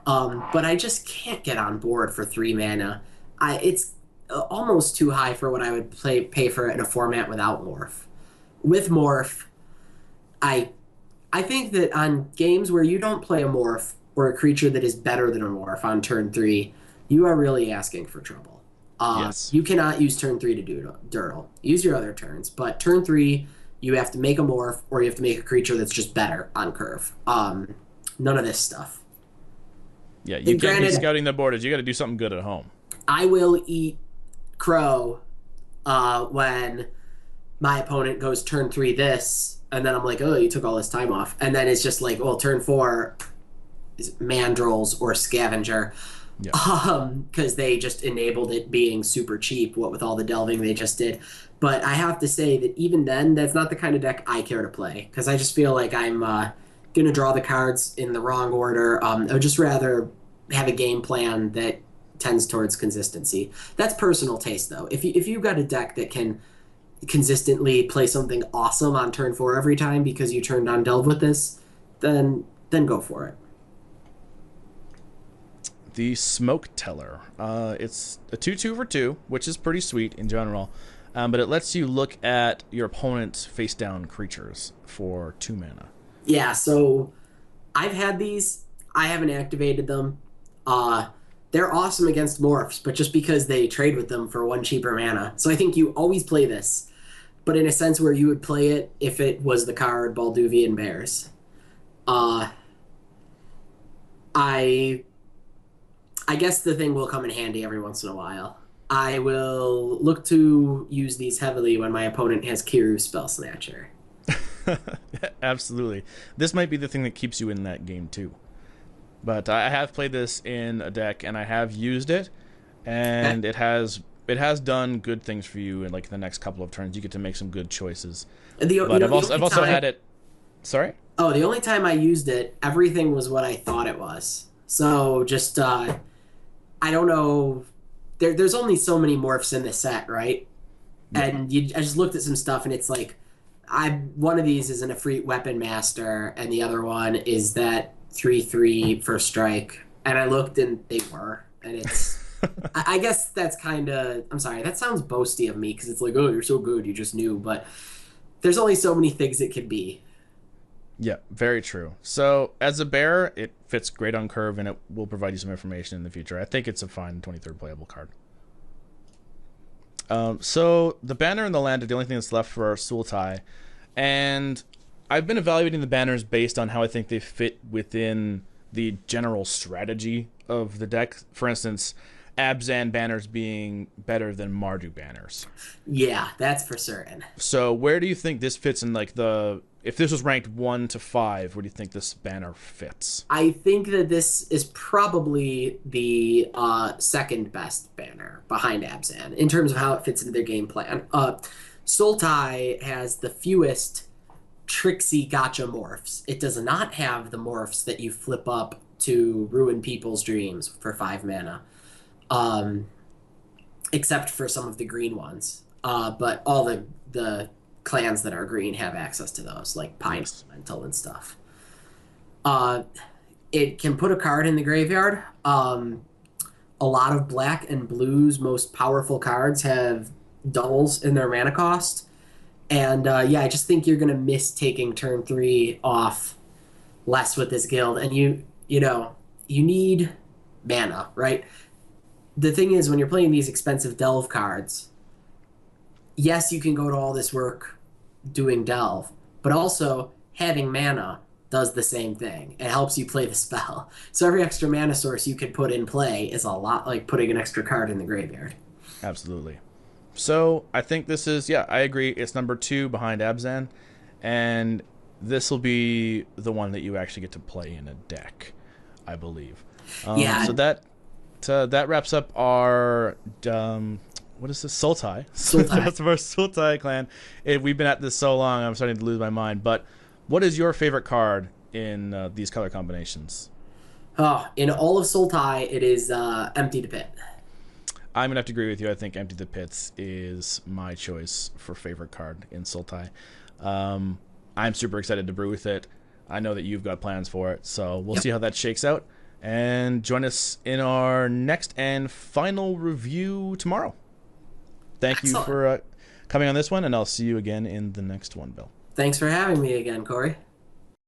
But I just can't get on board for 3 mana. It's almost too high for what I would pay for it in a format without morph. With morph, I think that on games where you don't play a morph or a creature that is better than a morph on turn 3, you are really asking for trouble. Yes. You cannot use turn 3 to do Dirtle. Use your other turns, but turn 3, you have to make a morph or you have to make a creature that's just better on curve. None of this stuff. Yeah, you can't be scouting the borders. You got to do something good at home. I will eat crow when my opponent goes turn 3 this, and then I'm like, oh, you took all this time off. And then it's just like, well, turn 4 is Mandrills or Scavenger. Because they just enabled it being super cheap, what with all the delving they just did. But I have to say that even then, that's not the kind of deck I care to play. Because I just feel like I'm going to draw the cards in the wrong order. I would just rather have a game plan that tends towards consistency. That's personal taste, though. If you've got a deck that can consistently play something awesome on turn 4 every time because you turned on Delve with this, then go for it. The Smoke Teller. It's a 2/2 for 2, which is pretty sweet in general, but it lets you look at your opponent's face-down creatures for 2 mana. Yeah, so I've had these. I haven't activated them. They're awesome against morphs, but just because they trade with them for 1 cheaper mana. So I think you always play this, but in a sense where you would play it if it was the card Balduvian Bears. I guess the thing will come in handy every once in a while. I will look to use these heavily when my opponent has Kiru Spell Snatcher. Absolutely. This might be the thing that keeps you in that game too. But I have played this in a deck and I have used it, and it has done good things for you in the next couple of turns. You get to make some good choices. But I've also had it. Sorry? Oh, the only time I used it, everything was what I thought it was. So just I don't know. There's only so many morphs in this set, right? Yeah. And I just looked at some stuff, and it's like, one of these is an Efreet Weapon Master, and the other one is that 3/3 first strike. And I looked, and they were, and it's. I guess that's kind of. I'm sorry, that sounds boasty of me because it's like, oh, you're so good, you just knew. But there's only so many things it could be. Yeah, very true. So as a bear, it fits great on curve, and it will provide you some information in the future. I think it's a fine 23rd playable card. So the banner and the land are the only thing that's left for our Sultai, and I've been evaluating the banners based on how I think they fit within the general strategy of the deck. For instance, Abzan banners being better than Mardu banners. Yeah, that's for certain. So where do you think this fits in if this was ranked 1 to 5, where do you think this banner fits? I think that this is probably the second best banner behind Abzan in terms of how it fits into their game plan. Sultai has the fewest tricksy gotcha morphs. It does not have the morphs that you flip up to ruin people's dreams for 5 mana. except for some of the green ones. But all the clans that are green have access to those, like Pine Yes. Elemental and stuff. It can put a card in the graveyard. A lot of black and blue's most powerful cards have doubles in their mana cost. And yeah, I just think you're gonna miss taking turn 3 off less with this guild. And you know, you need mana, right? The thing is, when you're playing these expensive delve cards, yes, you can go to all this work doing delve, but also having mana does the same thing. It helps you play the spell. So every extra mana source you could put in play is a lot like putting an extra card in the graveyard. Absolutely. So I think this is, yeah, I agree. It's number 2 behind Abzan, and this will be the one that you actually get to play in a deck, I believe. Yeah. So that wraps up our what is this? Sultai. Sultai. That's our Sultai clan. We've been at this so long, I'm starting to lose my mind. But what is your favorite card in these color combinations? Oh, in all of Sultai, it is Empty the Pit. I'm going to have to agree with you. I think Empty the Pits is my choice for favorite card in Sultai. I'm super excited to brew with it. I know that you've got plans for it, so we'll see how that shakes out. And join us in our next and final review tomorrow. Thank you for coming on this one, and I'll see you again in the next one, Bill. Thanks for having me again, Corey.